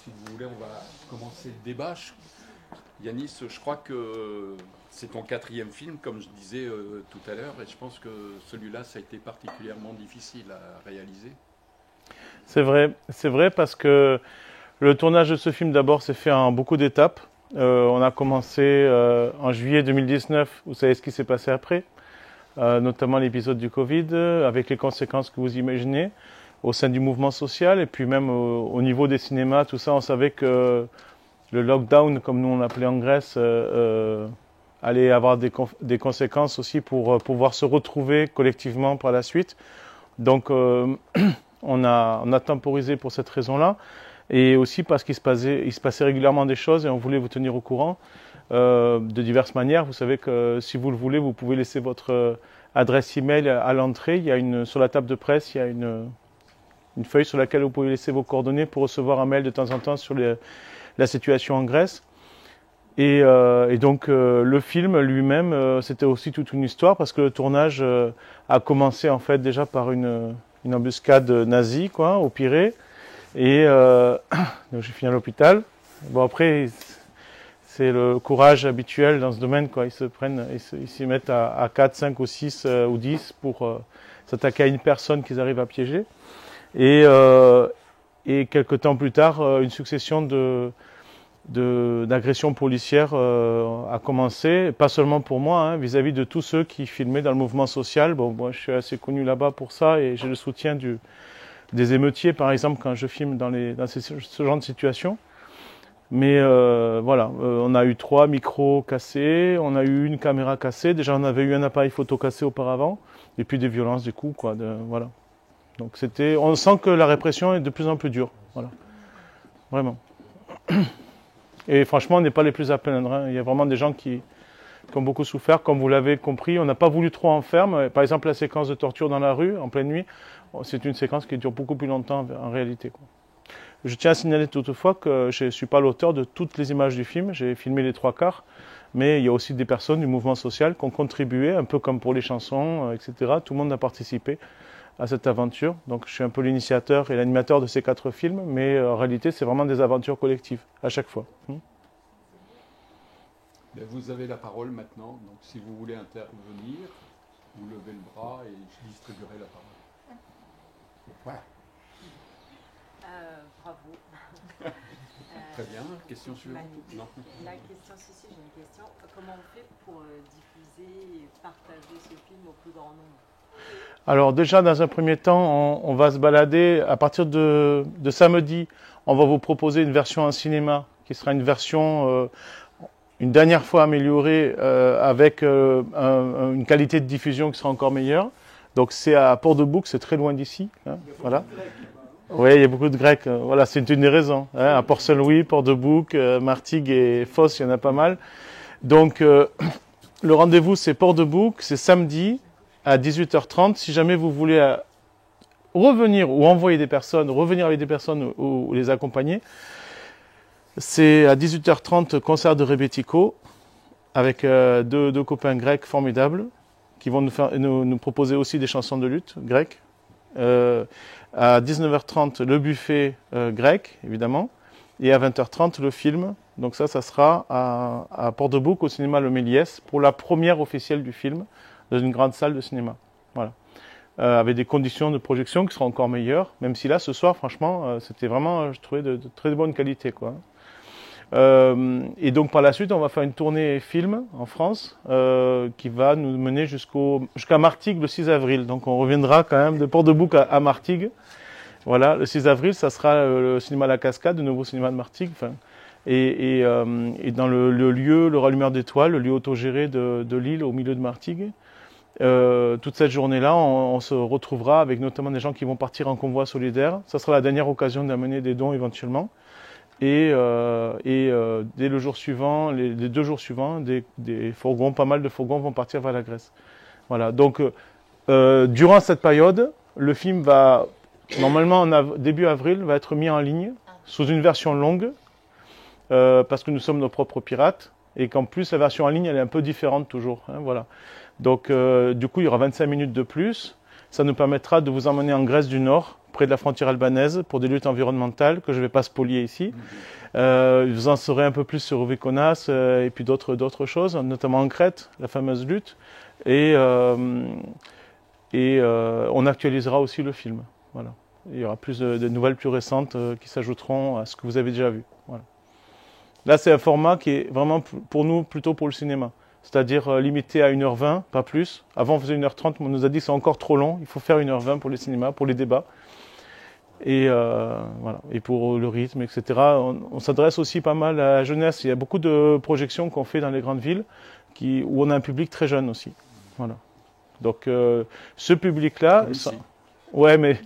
si vous voulez, on va commencer le débat. Yanis, je crois que c'est ton quatrième film, comme je disais tout à l'heure, et je pense que celui-là, ça a été particulièrement difficile à réaliser. C'est vrai parce que le tournage de ce film d'abord s'est fait en beaucoup d'étapes. On a commencé en juillet 2019, vous savez ce qui s'est passé après, notamment l'épisode du Covid, avec les conséquences que vous imaginez au sein du mouvement social, et puis même au niveau des cinémas, tout ça, on savait que le lockdown, comme nous on l'appelait en Grèce, allait avoir des conséquences aussi pour pouvoir se retrouver collectivement par la suite. Donc on a temporisé pour cette raison-là, et aussi parce il se passait régulièrement des choses et on voulait vous tenir au courant de diverses manières. Vous savez que si vous le voulez, vous pouvez laisser votre adresse email à l'entrée. Il y a sur la table de presse, il y a une feuille sur laquelle vous pouvez laisser vos coordonnées pour recevoir un mail de temps en temps sur la situation en Grèce. Et donc le film lui-même, c'était aussi toute une histoire parce que le tournage a commencé en fait déjà par une embuscade nazie quoi, au Pirée. Et donc j'ai fini à l'hôpital. Bon après, c'est le courage habituel dans ce domaine quoi. Ils s'y mettent à 4, 5 ou 6 ou 10 pour s'attaquer à une personne qu'ils arrivent à piéger. Et quelques temps plus tard, une succession d'agressions policières a commencé, pas seulement pour moi, hein, vis-à-vis de tous ceux qui filmaient dans le mouvement social. Bon, moi, je suis assez connu là-bas pour ça et j'ai le soutien des émeutiers, par exemple, quand je filme dans ce genre de situation. Mais voilà, on a eu 3 micros cassés, on a eu une caméra cassée. Déjà, on avait eu un appareil photo cassé auparavant, et puis des violences, du coup, quoi. Voilà. Donc on sent que la répression est de plus en plus dure. Voilà. Vraiment. Et franchement, on n'est pas les plus à plaindre. Hein. Il y a vraiment des gens qui ont beaucoup souffert, comme vous l'avez compris. On n'a pas voulu trop en faire. Mais, par exemple, la séquence de torture dans la rue, en pleine nuit, c'est une séquence qui dure beaucoup plus longtemps en réalité. Quoi. Je tiens à signaler toutefois que je ne suis pas l'auteur de toutes les images du film. J'ai filmé les 3/4. Mais il y a aussi des personnes du mouvement social qui ont contribué, un peu comme pour les chansons, etc. Tout le monde a participé à cette aventure. Donc je suis un peu l'initiateur et l'animateur de ces 4 films, mais en réalité c'est vraiment des aventures collectives, à chaque fois. Vous avez la parole maintenant, donc si vous voulez intervenir, vous levez le bras et je distribuerai la parole. Voilà. Bravo. Très bien, question suivante. Non. La question, si, j'ai une question. Comment on fait pour diffuser et partager ce film au plus grand nombre? Alors déjà, dans un premier temps, on va se balader. À partir de samedi, on va vous proposer une version en cinéma, qui sera une version une dernière fois améliorée, avec une qualité de diffusion qui sera encore meilleure. Donc c'est à Port-de-Bouc, c'est très loin d'ici. Hein, voilà. Oui, il y a beaucoup de Grecs. Voilà, c'est une des raisons. Hein, à Port-Saint-Louis, Port-de-Bouc, Martigues et Fos, il y en a pas mal. Donc le rendez-vous, c'est Port-de-Bouc, c'est samedi à 18h30. Si jamais vous voulez revenir ou envoyer des personnes, revenir avec des personnes ou les accompagner, c'est à 18h30 concert de Rebetiko avec deux copains grecs formidables qui vont nous proposer aussi des chansons de lutte grecques. À 19h30 le buffet grec évidemment et à 20h30 le film. Donc ça sera à Port-de-Bouc au cinéma Le Méliès pour la première officielle du film dans une grande salle de cinéma. Voilà. Avec des conditions de projection qui seront encore meilleures, même si là, ce soir, franchement, c'était vraiment, je trouvais, de très bonne qualité, quoi. Et donc, par la suite, on va faire une tournée film en France qui va nous mener jusqu'à Martigues le 6 avril. Donc, on reviendra quand même de Port-de-Bouc à Martigues. Voilà, le 6 avril, ça sera le cinéma La Cascade, le nouveau cinéma de Martigues. Enfin, et dans le lieu, le Rallumeur d'étoiles, le lieu autogéré de Lille, au milieu de Martigues. Toute cette journée-là, on se retrouvera avec notamment des gens qui vont partir en convoi solidaire. Ça sera la dernière occasion d'amener des dons éventuellement. Et dès le jour suivant, les 2 jours suivants, des fourgons, pas mal de fourgons vont partir vers la Grèce. Voilà. Donc, durant cette période, le film va, normalement début avril, va être mis en ligne sous une version longue, parce que nous sommes nos propres pirates, et qu'en plus la version en ligne elle est un peu différente toujours. Hein, voilà. Donc, du coup, il y aura 25 minutes de plus. Ça nous permettra de vous emmener en Grèce du Nord près de la frontière albanaise, pour des luttes environnementales que je ne vais pas spolier ici. Vous en saurez un peu plus sur Uvikonas et puis d'autres choses, notamment en Crète, la fameuse lutte. Et on actualisera aussi le film. Voilà. Il y aura plus de nouvelles plus récentes qui s'ajouteront à ce que vous avez déjà vu. Voilà. Là, c'est un format qui est vraiment pour nous plutôt pour le cinéma. C'est-à-dire limité à 1h20, pas plus. Avant, on faisait 1h30, mais on nous a dit que c'est encore trop long. Il faut faire 1h20 pour le cinéma, pour les débats. Et voilà. Et pour le rythme, etc. On s'adresse aussi pas mal à la jeunesse. Il y a beaucoup de projections qu'on fait dans les grandes villes où on a un public très jeune aussi. Voilà. Donc, ce public-là... Ouais, mais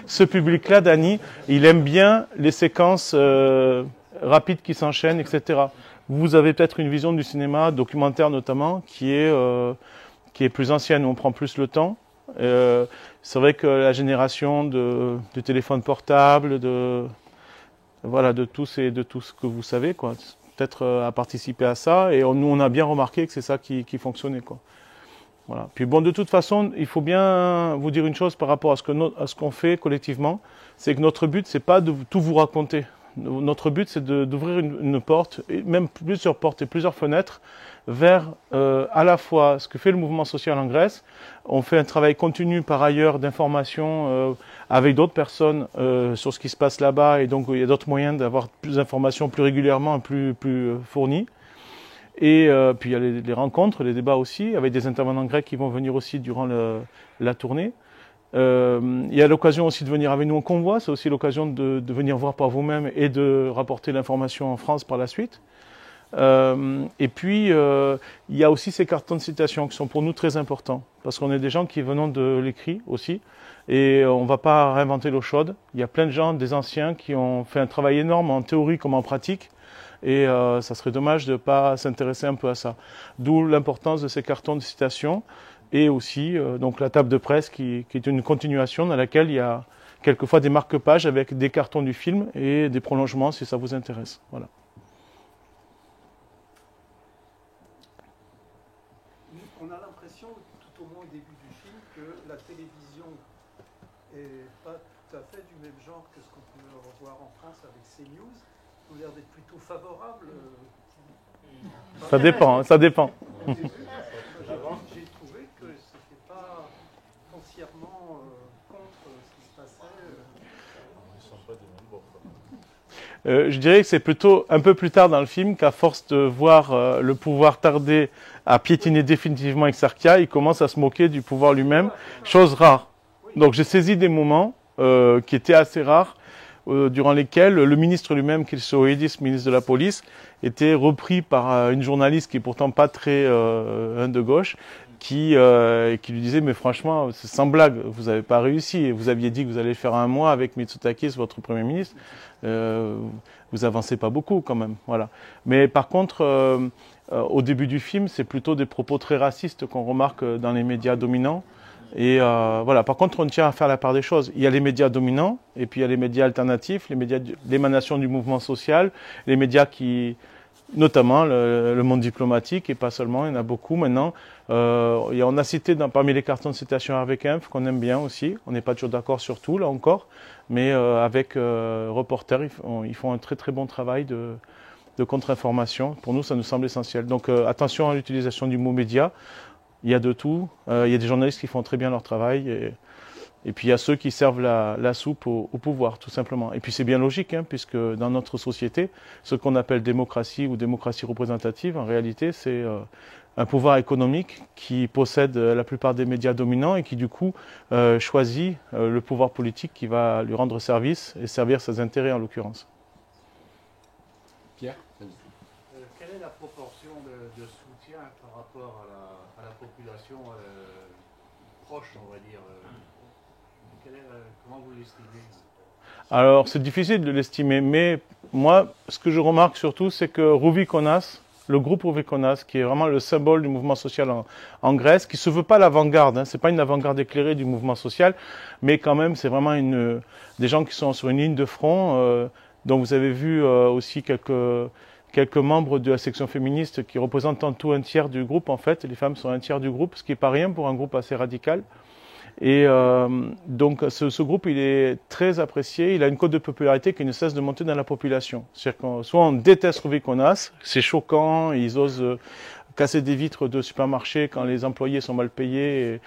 ce public-là, Dany, il aime bien les séquences rapides qui s'enchaînent, etc. Vous avez peut-être une vision du cinéma, documentaire notamment, qui est plus ancienne, où on prend plus le temps. C'est vrai que la génération de téléphones portables, de tout ce que vous savez, quoi, peut-être à participer à ça. Et nous, on a bien remarqué que c'est ça qui fonctionnait, quoi. Voilà. Puis bon, de toute façon, il faut bien vous dire une chose par rapport à ce qu'on fait collectivement, c'est que notre but, c'est pas de tout vous raconter. Notre but, c'est d'ouvrir une porte, et même plusieurs portes et plusieurs fenêtres, vers à la fois ce que fait le mouvement social en Grèce. On fait un travail continu par ailleurs d'information avec d'autres personnes sur ce qui se passe là-bas, et donc il y a d'autres moyens d'avoir plus d'informations plus régulièrement et plus fournies. Et puis il y a les rencontres, les débats aussi, avec des intervenants grecs qui vont venir aussi durant la tournée. Il y a l'occasion aussi de venir avec nous en convoi, c'est aussi l'occasion de venir voir par vous-même et de rapporter l'information en France par la suite. Et puis il y a aussi ces cartons de citation qui sont pour nous très importants, parce qu'on est des gens qui venons de l'écrit aussi, et on ne va pas réinventer l'eau chaude. Il y a plein de gens, des anciens, qui ont fait un travail énorme en théorie comme en pratique. Et ça serait dommage de ne pas s'intéresser un peu à ça. D'où l'importance de ces cartons de citation et aussi donc la table de presse qui est une continuation dans laquelle il y a quelquefois des marque-pages avec des cartons du film et des prolongements si ça vous intéresse. Voilà. On a l'impression, tout au moins au début du film, que la télévision n'est pas tout à fait du même genre que ce qu'on peut revoir en France avec CNews. Ça a l'air d'être plutôt favorable. Ça dépend, ça dépend. J'ai trouvé que ce n'était pas foncièrement contre ce qui se passait. Je dirais que c'est plutôt un peu plus tard dans le film qu'à force de voir le pouvoir tarder à piétiner définitivement Exarchia, il commence à se moquer du pouvoir lui-même, chose rare. Donc j'ai saisi des moments qui étaient assez rares, durant lesquels le ministre lui-même, Kilsoidis, ministre de la police, était repris par une journaliste qui est pourtant pas très de gauche, qui lui disait mais franchement c'est sans blague, vous n'avez pas réussi, vous aviez dit que vous allez faire un mois avec Mitsotakis, votre premier ministre, vous avancez pas beaucoup quand même, voilà. Mais par contre au début du film c'est plutôt des propos très racistes qu'on remarque dans les médias dominants. Et voilà. Par contre, on tient à faire la part des choses. Il y a les médias dominants, et puis il y a les médias alternatifs, les médias d'émanation du mouvement social, les médias qui, notamment le monde diplomatique, et pas seulement, il y en a beaucoup maintenant. On a cité parmi les cartons de citation avec Inf, qu'on aime bien aussi. On n'est pas toujours d'accord sur tout, là encore, mais avec Reporter, ils font un très très bon travail de contre-information. Pour nous, ça nous semble essentiel. Donc attention à l'utilisation du mot média. Il y a de tout. Il y a des journalistes qui font très bien leur travail. Et puis il y a ceux qui servent la soupe au pouvoir, tout simplement. Et puis c'est bien logique, hein, puisque dans notre société, ce qu'on appelle démocratie ou démocratie représentative, en réalité, c'est un pouvoir économique qui possède la plupart des médias dominants et qui, du coup, choisit le pouvoir politique qui va lui rendre service et servir ses intérêts, en l'occurrence. Pierre ? Quelle est la proportion de soutien par rapport à la population proche, on va dire comment vous l'estimez? Alors, c'est difficile de l'estimer, mais moi, ce que je remarque surtout, c'est que Uvikonas, le groupe Uvikonas, qui est vraiment le symbole du mouvement social en Grèce, qui ne se veut pas l'avant-garde, hein, ce n'est pas une avant-garde éclairée du mouvement social, mais quand même, c'est vraiment des gens qui sont sur une ligne de front, dont vous avez vu aussi quelques membres de la section féministe qui représentent en tout un tiers du groupe, en fait. Les femmes sont un tiers du groupe, ce qui n'est pas rien pour un groupe assez radical. Et donc ce groupe, il est très apprécié, il a une cote de popularité qui ne cesse de monter dans la population. C'est-à-dire que soit on déteste Rubikonas, c'est choquant, ils osent casser des vitres de supermarchés quand les employés sont mal payés,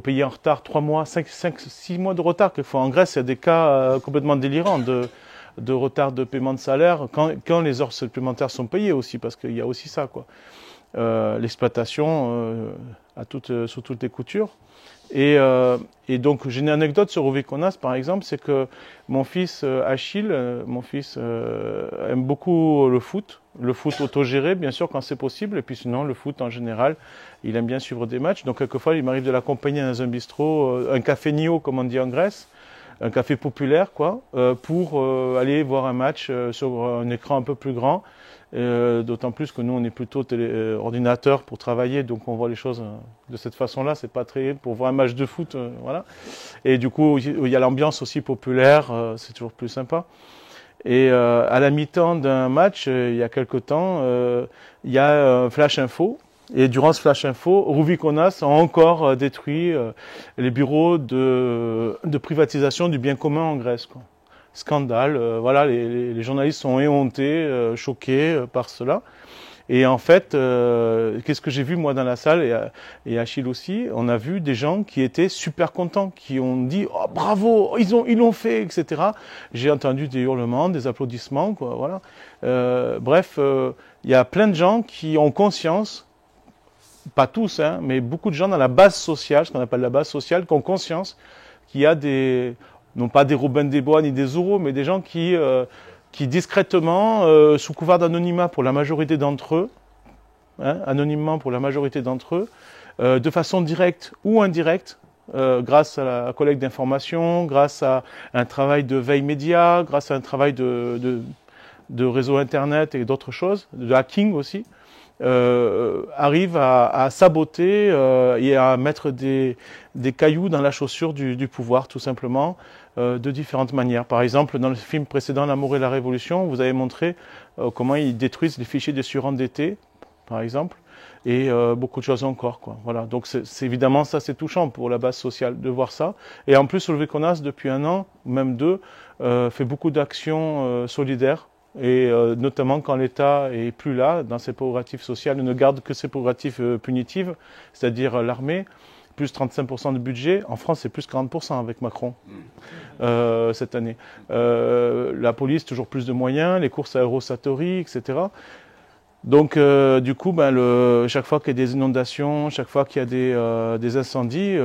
payés en retard 3 mois, 5, 6 mois de retard. Quelquefois en Grèce, il y a des cas complètement délirants de retard de paiement de salaire quand les heures supplémentaires sont payées aussi, parce qu'il y a aussi ça, quoi. L'exploitation sous toutes les coutures. Et donc j'ai une anecdote sur Rubikonas par exemple, c'est que mon fils Achille, aime beaucoup le foot autogéré bien sûr quand c'est possible, et puis sinon le foot en général, il aime bien suivre des matchs. Donc quelquefois il m'arrive de l'accompagner dans un bistrot, un café Nio comme on dit en Grèce, un café populaire quoi, pour aller voir un match sur un écran un peu plus grand. D'autant plus que nous on est plutôt ordinateur pour travailler, donc on voit les choses de cette façon-là. C'est pas très pour voir un match de foot, voilà. Et du coup il y a l'ambiance aussi populaire, c'est toujours plus sympa. Et à la mi-temps d'un match, il y a quelque temps, il y a un flash info. Et durant ce flash info, Rubikonas a encore détruit les bureaux de privatisation du bien commun en Grèce, quoi. Scandale, voilà, les journalistes sont éhontés, choqués par cela. Et en fait, qu'est-ce que j'ai vu moi dans la salle, et Achille aussi, on a vu des gens qui étaient super contents, qui ont dit oh bravo, ils l'ont fait, etc. J'ai entendu des hurlements, des applaudissements, quoi, voilà. Bref, il y a plein de gens qui ont conscience, pas tous, hein, mais beaucoup de gens dans la base sociale, ce qu'on appelle la base sociale, qui ont conscience qu'il y a non pas des Robin des Bois ni des Zorro, mais des gens qui discrètement, sous couvert d'anonymat pour la majorité d'entre eux, anonymement pour la majorité d'entre eux, de façon directe ou indirecte, grâce à la collecte d'informations, grâce à un travail de veille média, grâce à un travail de réseau internet et d'autres choses, de hacking aussi, arrive à saboter et à mettre des cailloux dans la chaussure du pouvoir, tout simplement, de différentes manières. Par exemple, dans le film précédent, L'amour et la révolution, vous avez montré comment ils détruisent les fichiers des surendettés, par exemple, et beaucoup de choses encore, quoi. Voilà. Donc c'est évidemment ça, c'est touchant pour la base sociale de voir ça. Et en plus, Rubikonas, depuis 1 an, même 2, fait beaucoup d'actions solidaires. Et notamment quand l'État est plus là, dans ses prérogatives sociales, ne garde que ses prérogatives punitives, c'est-à-dire l'armée, plus 35% de budget. En France, c'est plus 40% avec Macron cette année. La police, toujours plus de moyens, les courses à Eurosatory, etc. Donc, du coup, chaque fois qu'il y a des inondations, chaque fois qu'il y a des incendies,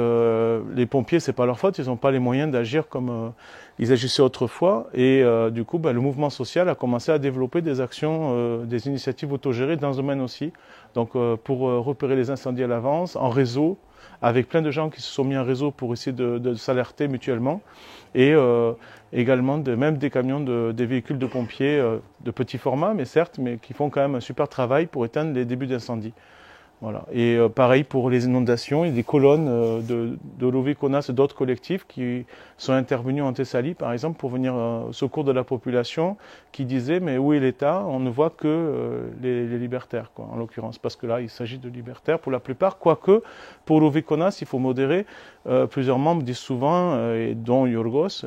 les pompiers, c'est pas leur faute, ils n'ont pas les moyens d'agir comme ils agissaient autrefois. Et du coup, le mouvement social a commencé à développer des actions, des initiatives autogérées dans ce domaine aussi. Donc, pour repérer les incendies à l'avance, en réseau, avec plein de gens qui se sont mis en réseau pour essayer de s'alerter mutuellement. Et également même des camions, des véhicules de pompiers de petit format, mais certes, mais qui font quand même un super travail pour éteindre les débuts d'incendie. Voilà. Et pareil pour les inondations, il y a des colonnes de Rubikonas et d'autres collectifs qui sont intervenus en Thessalie, par exemple, pour venir au secours de la population qui disait mais où est l'État? On ne voit que les libertaires, quoi, en l'occurrence, parce que là, il s'agit de libertaires pour la plupart, quoique pour Rubikonas, il faut modérer. Plusieurs membres disent souvent, et dont Yorgos,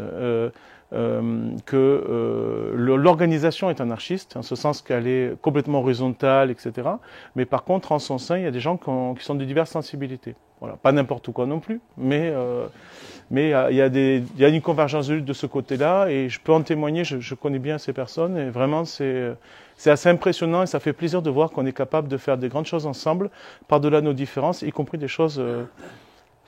que l'organisation est anarchiste, en ce sens qu'elle est complètement horizontale, etc. Mais par contre, en son sein, il y a des gens qui sont de diverses sensibilités. Voilà. Pas n'importe quoi non plus, mais il y a une convergence de lutte de ce côté-là, et je peux en témoigner, je connais bien ces personnes, et vraiment c'est assez impressionnant, et ça fait plaisir de voir qu'on est capable de faire des grandes choses ensemble, par-delà nos différences, y compris des choses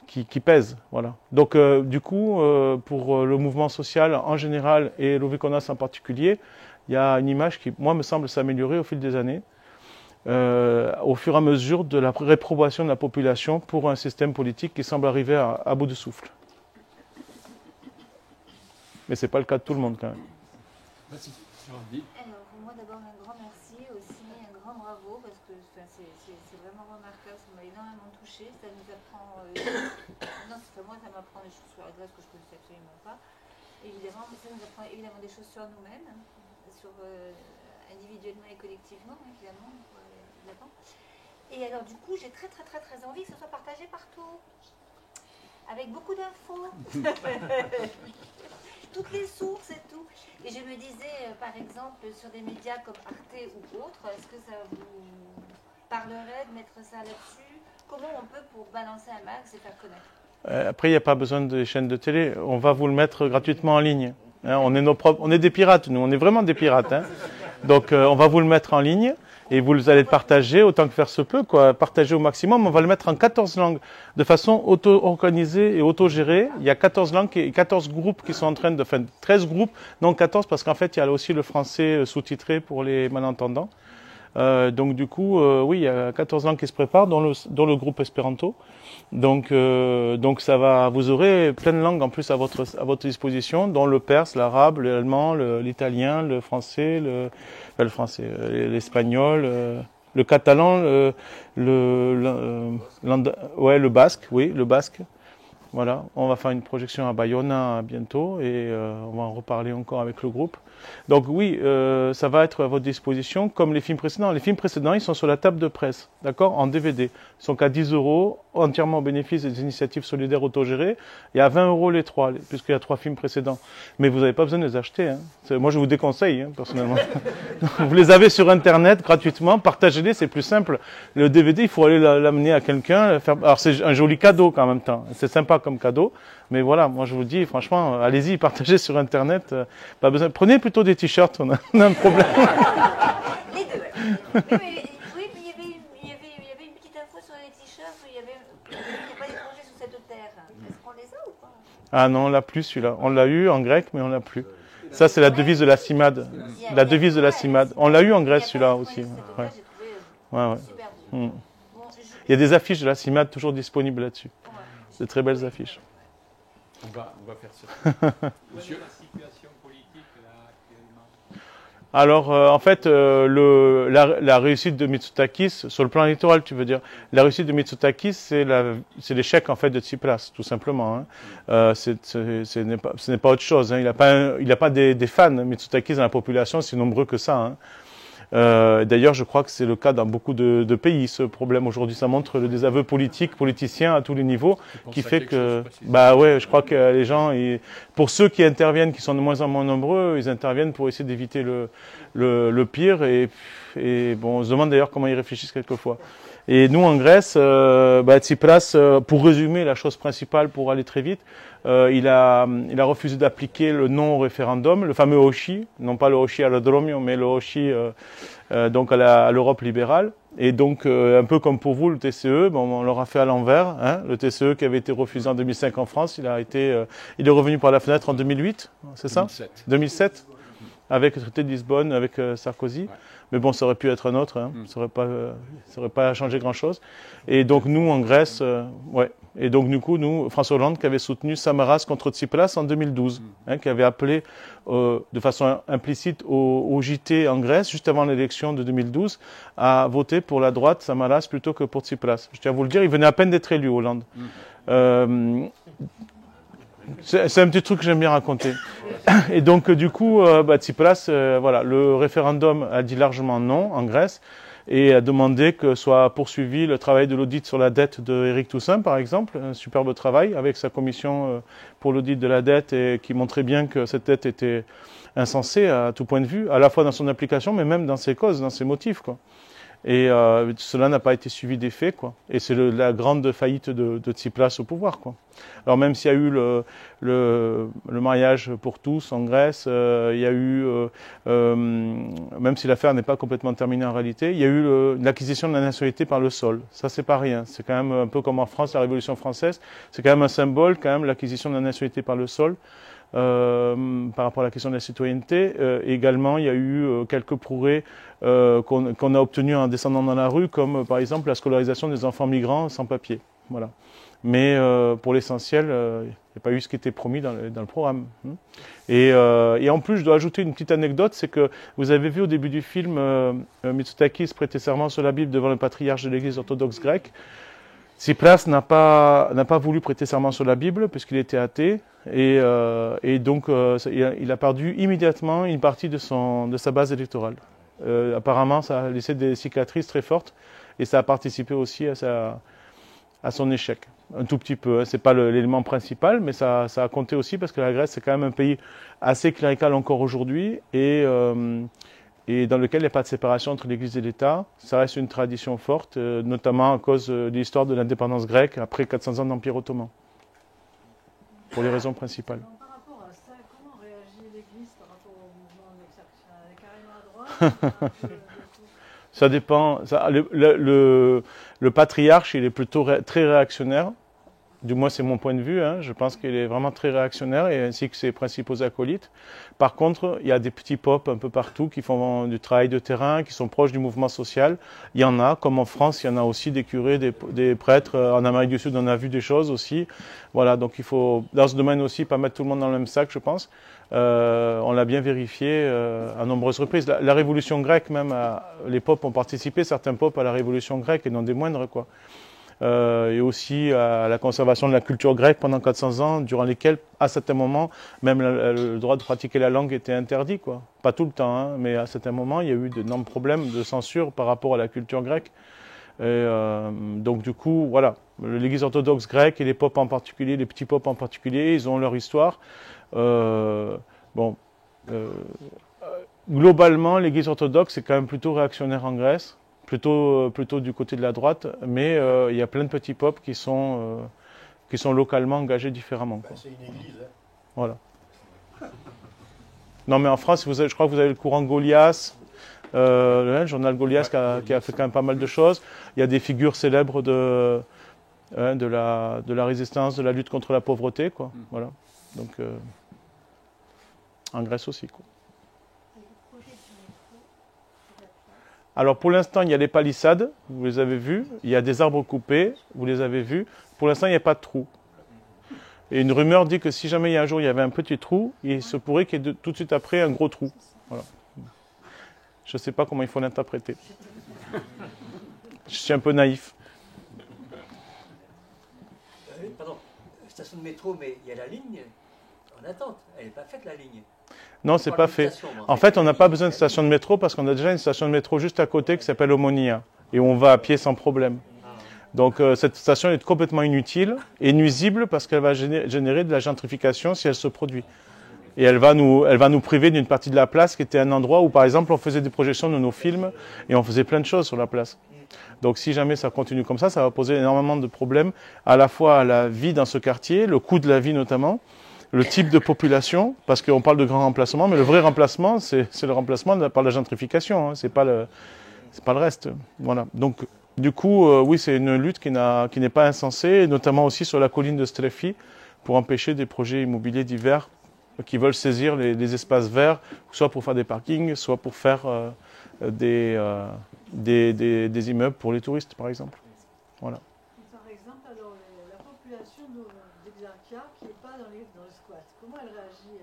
qui pèsent. Voilà. Donc du coup, pour le mouvement social en général et Rubikonas en particulier, il y a une image qui, moi, me semble s'améliorer au fil des années, au fur et à mesure de la réprobation de la population pour un système politique qui semble arriver à bout de souffle. Mais ce n'est pas le cas de tout le monde quand même. Vas-y, alors, moi d'abord un grand merci, aussi un grand bravo, parce que c'est vraiment remarquable, ça m'a énormément touché, ça nous apprend, non c'est pas moi, ça m'apprend des choses sur la Grèce que je ne connaissais absolument pas, évidemment, ça nous apprend évidemment des choses sur nous-mêmes, sur individuellement et collectivement, évidemment, évidemment. Et alors du coup, j'ai très envie que ce soit partagé partout. avec beaucoup d'infos, toutes les sources et tout. Et je me disais, par exemple, sur des médias comme Arte ou autres, est-ce que ça vous parlerait de mettre ça là-dessus? Comment on peut pour balancer un max et faire connaître? Après, il n'y a pas besoin de chaînes de télé. On va vous le mettre gratuitement en ligne. Hein, on est des pirates, nous. On est vraiment des pirates. Hein. Donc, on va vous le mettre en ligne. Et vous allez le partager autant que faire se peut, quoi. Partager au maximum. On va le mettre en 14 langues, de façon auto-organisée et auto-gérée. Il y a 14 langues et 14 groupes qui sont en train de... Enfin, 13 groupes, non 14, parce qu'en fait, il y a aussi le français sous-titré pour les malentendants. Donc du coup, oui, il y a 14 langues qui se préparent, dont le groupe Espéranto. Donc ça va, vous aurez plein de langues en plus à votre disposition, dont le perse, l'arabe, l'allemand, l'italien, le français, l'espagnol, le catalan, le basque, oui, le basque. Voilà, on va faire une projection à Bayona bientôt et on va en reparler encore avec le groupe. Donc oui, ça va être à votre disposition comme les films précédents. Les films précédents, ils sont sur la table de presse, d'accord, en DVD. Ils sont qu'à 10 €, entièrement au bénéfice des initiatives solidaires autogérées. Et à 20 € les trois, puisqu'il y a 3 films précédents. Mais vous n'avez pas besoin de les acheter. Hein. Moi, je vous déconseille, hein, personnellement. Vous les avez sur Internet gratuitement. Partagez-les, c'est plus simple. Le DVD, il faut aller l'amener à quelqu'un. Alors, c'est un joli cadeau en même temps. C'est sympa comme cadeau. Mais voilà, moi je vous dis, franchement, allez-y, partagez sur Internet. Pas besoin. Prenez plutôt des t-shirts, on a un problème. Les deux. Oui, mais il y avait une petite info sur les t-shirts, il n'y a pas des projets sur cette terre. Est-ce qu'on les a ou pas? Ah non, on l'a plus celui-là. On l'a eu en grec, mais on l'a plus. Ça, c'est la devise de la CIMAD. La devise de la CIMAD. On l'a eu en Grèce celui-là aussi. Ouais. Ouais. Il y a des affiches de la CIMAD toujours disponibles là-dessus. De très belles affiches. On va faire ça. Monsieur. La situation politique là actuellement. Alors, en fait, la réussite de Mitsotakis, sur le plan électoral, tu veux dire, la réussite de Mitsotakis, c'est l'échec en fait de Tsipras, tout simplement. Hein. Ce n'est pas autre chose. Hein. Il n'a pas des fans, Mitsotakis, dans la population, si nombreux que ça. Hein. D'ailleurs, je crois que c'est le cas dans beaucoup de pays, ce problème aujourd'hui. Ça montre le désaveu politicien à tous les niveaux, qui fait que, bah ouais, je crois que les gens, pour ceux qui interviennent, qui sont de moins en moins nombreux, ils interviennent pour essayer d'éviter le pire. Et bon, on se demande d'ailleurs comment ils réfléchissent quelquefois. Et nous, en Grèce, Tsipras, pour résumer la chose principale, pour aller très vite, il a refusé d'appliquer le non-référendum, le fameux Oshi, non pas le Oshi à l'Odromio, mais le Oshi donc à l'Europe libérale. Et donc, un peu comme pour vous, le TCE, on leur a fait à l'envers. Hein, le TCE qui avait été refusé en 2005 en France, il est revenu par la fenêtre en 2008, c'est ça? 2007, avec le traité de Lisbonne, avec Sarkozy. Ouais. Mais bon, ça aurait pu être un autre, hein. Ça aurait pas changé grand-chose. Et donc nous, en Grèce, ouais. Et donc du coup, nous, François Hollande qui avait soutenu Samaras contre Tsipras en 2012, hein, qui avait appelé de façon implicite au JT en Grèce, juste avant l'élection de 2012, à voter pour la droite Samaras plutôt que pour Tsipras. Je tiens à vous le dire, il venait à peine d'être élu, Hollande. C'est un petit truc que j'aime bien raconter. Et donc, du coup, Tsipras, voilà, le référendum a dit largement non en Grèce et a demandé que soit poursuivi le travail de l'audit sur la dette de Éric Toussaint, par exemple, un superbe travail avec sa commission pour l'audit de la dette et qui montrait bien que cette dette était insensée à tout point de vue, à la fois dans son application, mais même dans ses causes, dans ses motifs, quoi. Et cela n'a pas été suivi des faits, quoi. Et c'est la grande faillite de Tsipras au pouvoir, quoi. Alors même s'il y a eu le mariage pour tous en Grèce, il y a eu, même si l'affaire n'est pas complètement terminée en réalité, il y a eu l'acquisition de la nationalité par le sol. Ça, c'est pas rien. C'est quand même un peu comme en France, la Révolution française. C'est quand même un symbole, quand même, l'acquisition de la nationalité par le sol. Par rapport à la question de la citoyenneté. Également, il y a eu quelques progrès qu'on a obtenus en descendant dans la rue, comme par exemple la scolarisation des enfants migrants sans papier. Voilà. Mais pour l'essentiel, il n'y a pas eu ce qui était promis dans le programme. Et en plus, je dois ajouter une petite anecdote, c'est que vous avez vu au début du film Mitsotakis prêter serment sur la Bible devant le patriarche de l'Église orthodoxe grecque. Tsipras n'a pas voulu prêter serment sur la Bible puisqu'il était athée et donc il a perdu immédiatement une partie de sa base électorale. Apparemment, ça a laissé des cicatrices très fortes et ça a participé aussi à son échec. un tout petit peu. C'est pas l'élément principal, mais ça a compté aussi parce que la Grèce, c'est quand même un pays assez clérical encore aujourd'hui et dans lequel il n'y a pas de séparation entre l'Église et l'État. Ça reste une tradition forte, notamment à cause de l'histoire de l'indépendance grecque après 400 ans d'Empire ottoman, pour les raisons principales. Donc, par rapport à ça, comment réagit l'Église par rapport au mouvement de l'exception? Elle est carrément à droite Ça dépend. Le patriarche, il est plutôt très réactionnaire. Du moins, c'est mon point de vue. Je pense qu'il est vraiment très réactionnaire, et ainsi que ses principaux acolytes. Par contre, il y a des petits popes un peu partout qui font du travail de terrain, qui sont proches du mouvement social. Il y en a, comme en France, il y en a aussi des curés, des prêtres. En Amérique du Sud, on a vu des choses aussi. Voilà, donc il faut, dans ce domaine aussi, pas mettre tout le monde dans le même sac, je pense. On l'a bien vérifié à nombreuses reprises. La révolution grecque, même, les popes ont participé, certains popes, à la révolution grecque, et non des moindres, quoi. Et aussi à la conservation de la culture grecque pendant 400 ans, durant lesquels, à certains moments, même le droit de pratiquer la langue était interdit, quoi. Pas tout le temps, mais à certains moments, il y a eu d'énormes problèmes de censure par rapport à la culture grecque. Et, donc du coup, voilà, l'Église orthodoxe grecque et les popes en particulier, les petits popes en particulier, ils ont leur histoire. Globalement, l'Église orthodoxe est quand même plutôt réactionnaire en Grèce. Plutôt du côté de la droite, mais il y a plein de petits popes qui sont localement engagés différemment. C'est une église. Voilà. Non, mais en France, je crois que vous avez le courant Goliath, le journal Goliath qui a fait quand même pas mal de choses. Il y a des figures célèbres de la résistance, de la lutte contre la pauvreté, quoi. Voilà. Donc, en Grèce aussi, quoi. Alors pour l'instant, il y a les palissades, vous les avez vues. Il y a des arbres coupés, vous les avez vus. Pour l'instant, il n'y a pas de trou. Et une rumeur dit que si jamais un jour il y avait un petit trou, il se pourrait qu'il y ait tout de suite après un gros trou. Voilà. Je ne sais pas comment il faut l'interpréter. Je suis un peu naïf. Pardon, station de métro, mais il y a la ligne en attente. Elle n'est pas faite, la ligne. Non, c'est pas fait. En fait, on n'a pas besoin de station de métro parce qu'on a déjà une station de métro juste à côté qui s'appelle Omonia. Et on va à pied sans problème. Donc cette station est complètement inutile et nuisible parce qu'elle va générer de la gentrification si elle se produit. Et elle va nous priver d'une partie de la place qui était un endroit où, par exemple, on faisait des projections de nos films et on faisait plein de choses sur la place. Donc si jamais ça continue comme ça va poser énormément de problèmes à la fois à la vie dans ce quartier, le coût de la vie notamment, le type de population, parce qu'on parle de grand remplacement, mais le vrai remplacement, c'est le remplacement par la gentrification, c'est pas le reste. Voilà. Donc, du coup, oui, c'est une lutte qui n'est pas insensée, notamment aussi sur la colline de Strefi, pour empêcher des projets immobiliers divers qui veulent saisir les espaces verts, soit pour faire des parkings, soit pour faire des immeubles pour les touristes, par exemple. Voilà. Par exemple, alors, la population d'Exarchia qui n'est pas dans le squat, comment elle réagit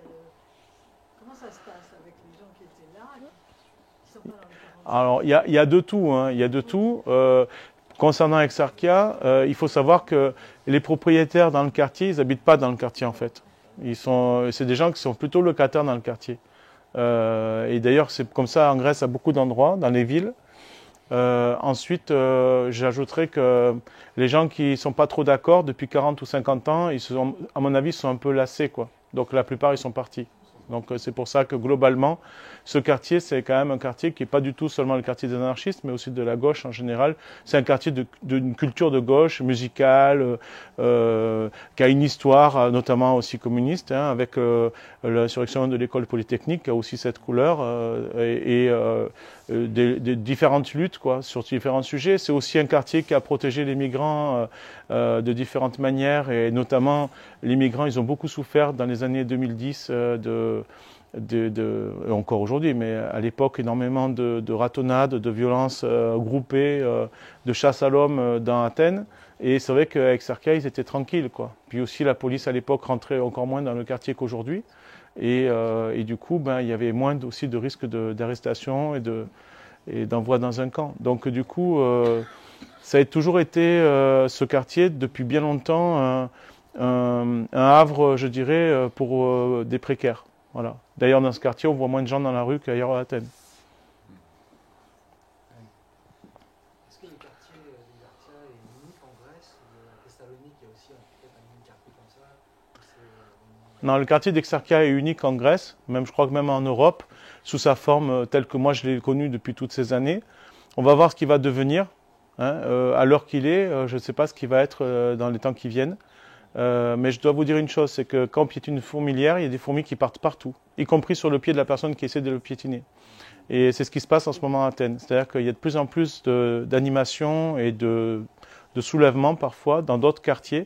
comment ça se passe avec les gens qui étaient là, qui ne sont pas dans le quartier? Alors, il y a de tout. Il y a de tout. Concernant Exarchia, il faut savoir que les propriétaires dans le quartier, ils n'habitent pas dans le quartier en fait. C'est des gens qui sont plutôt locataires dans le quartier. Et d'ailleurs, c'est comme ça en Grèce à beaucoup d'endroits, dans les villes. Ensuite, j'ajouterais que les gens qui ne sont pas trop d'accord depuis 40 ou 50 ans, à mon avis, sont un peu lassés, quoi. Donc la plupart, ils sont partis. Donc c'est pour ça que globalement, ce quartier, c'est quand même un quartier qui n'est pas du tout seulement le quartier des anarchistes, mais aussi de la gauche en général. C'est un quartier d'une culture de gauche, musicale, qui a une histoire, notamment aussi communiste, avec l'insurrection de l'école polytechnique, qui a aussi cette couleur, des différentes luttes quoi, sur différents sujets. C'est aussi un quartier qui a protégé les migrants de différentes manières, et notamment les migrants, ils ont beaucoup souffert dans les années 2010 encore aujourd'hui, mais à l'époque, énormément de ratonnades, de violences groupées, de chasse à l'homme dans Athènes. Et c'est vrai qu'avec Exarchia, ils étaient tranquilles, quoi. Puis aussi, la police à l'époque rentrait encore moins dans le quartier qu'aujourd'hui. Et du coup, il y avait moins aussi de risques d'arrestation et d'envoi dans un camp. Donc du coup, ça a toujours été ce quartier depuis bien longtemps un havre, je dirais, pour des précaires. Voilà. D'ailleurs, dans ce quartier, on voit moins de gens dans la rue qu'ailleurs à Athènes. Est-ce que le quartier d'Exarchia est unique en Grèce? À Thessalonique, il y a aussi Non, le quartier d'Exarchia est unique en Grèce, même je crois que même en Europe, sous sa forme telle que moi je l'ai connue depuis toutes ces années. On va voir ce qu'il va devenir. Hein, à l'heure qu'il est, je ne sais pas ce qui va être dans les temps qui viennent. Mais je dois vous dire une chose, c'est que quand on piétine une fourmilière, il y a des fourmis qui partent partout, y compris sur le pied de la personne qui essaie de le piétiner. Et c'est ce qui se passe en ce moment à Athènes. C'est-à-dire qu'il y a de plus en plus d'animation et de soulèvement parfois dans d'autres quartiers.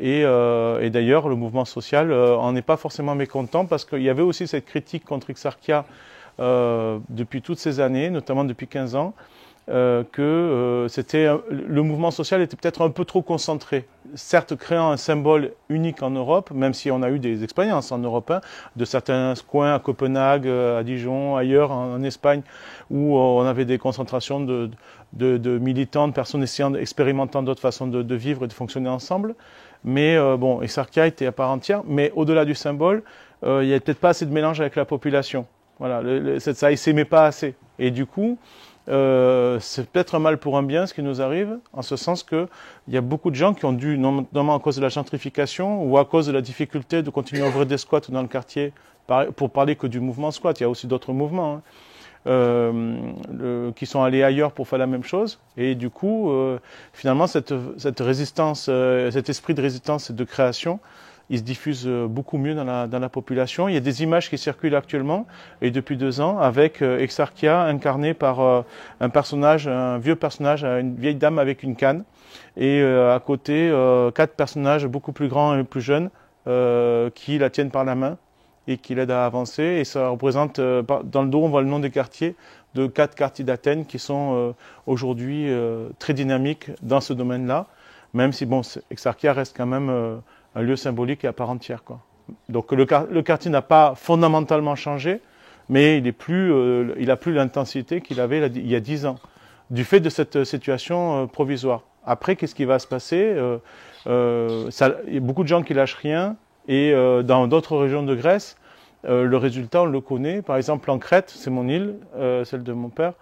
Et d'ailleurs, le mouvement social en est pas forcément mécontent parce qu'il y avait aussi cette critique contre Exarchia depuis toutes ces années, notamment depuis 15 ans, le mouvement social était peut-être un peu trop concentré, certes créant un symbole unique en Europe, même si on a eu des expériences en Europe, hein, de certains coins à Copenhague, à Dijon, ailleurs en Espagne, où on avait des concentrations de militants, de personnes expérimentant d'autres façons de vivre et de fonctionner ensemble. Mais bon, Exarchia était à part entière, mais au-delà du symbole, il n'y avait peut-être pas assez de mélange avec la population. Voilà, ça ne s'aimait pas assez. Et du coup, c'est peut-être un mal pour un bien ce qui nous arrive, en ce sens qu'il y a beaucoup de gens qui ont dû, notamment à cause de la gentrification ou à cause de la difficulté de continuer à ouvrir des squats dans le quartier, pour parler que du mouvement squat, il y a aussi d'autres mouvements qui sont allés ailleurs pour faire la même chose. Et du coup, finalement, cette résistance, cet esprit de résistance et de création, il se diffuse beaucoup mieux dans la population. Il y a des images qui circulent actuellement, et depuis 2 ans, avec Exarchia incarné par un vieux personnage, une vieille dame avec une canne, et à côté, 4 personnages beaucoup plus grands et plus jeunes qui la tiennent par la main et qui l'aident à avancer. Et ça représente, dans le dos, on voit le nom des quartiers, de 4 quartiers d'Athènes qui sont aujourd'hui très dynamiques dans ce domaine-là, même si, bon, Exarchia reste quand même un lieu symbolique et à part entière, quoi. Donc le quartier n'a pas fondamentalement changé, mais il a plus l'intensité qu'il avait il y a 10 ans, du fait de cette situation provisoire. Après, qu'est-ce qui va se passer il y a beaucoup de gens qui lâchent rien, et dans d'autres régions de Grèce, le résultat, on le connaît. Par exemple, en Crète, c'est mon île, celle de mon père.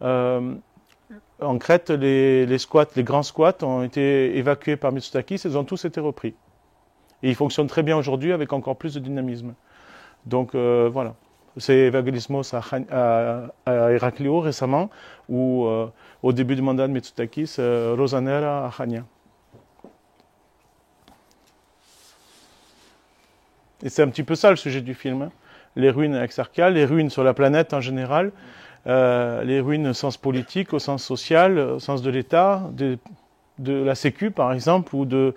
En Crète, les squats, les grands squats ont été évacués par Mitsotakis, ils ont tous été repris. Et ils fonctionnent très bien aujourd'hui avec encore plus de dynamisme. Donc voilà. C'est Evangelismos à Hérakléo récemment, ou au début du mandat de Mitsotakis, Rosanera à Chania. Et c'est un petit peu ça le sujet du film. Hein. Les ruines à Exarchia, les ruines sur la planète en général, les ruines au sens politique, au sens social, au sens de l'État, de la Sécu par exemple, ou de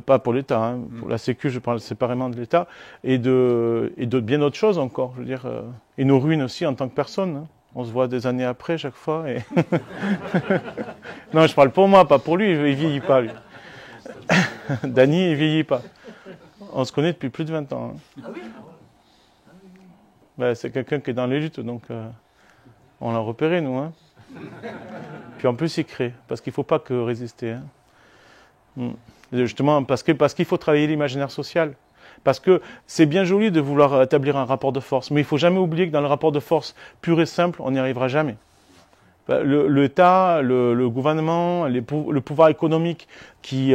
pas pour l'État, hein, pour la Sécu je parle séparément de l'État, et de bien d'autres choses encore, je veux dire, et nos ruines aussi en tant que personne. Hein. On se voit des années après chaque fois. Et non, je parle pour moi, pas pour lui, il vieillit pas lui. Dany, il vieillit pas. On se connaît depuis plus de 20 ans. Hein. Ah oui. Ben, c'est quelqu'un qui est dans les luttes, donc on l'a repéré, nous. Hein. Puis en plus, il crée, parce qu'il ne faut pas que résister. Hein. Justement, parce qu'il faut travailler l'imaginaire social. Parce que c'est bien joli de vouloir établir un rapport de force, mais il ne faut jamais oublier que dans le rapport de force pur et simple, on n'y arrivera jamais. L'État, le gouvernement, le pouvoir économique qui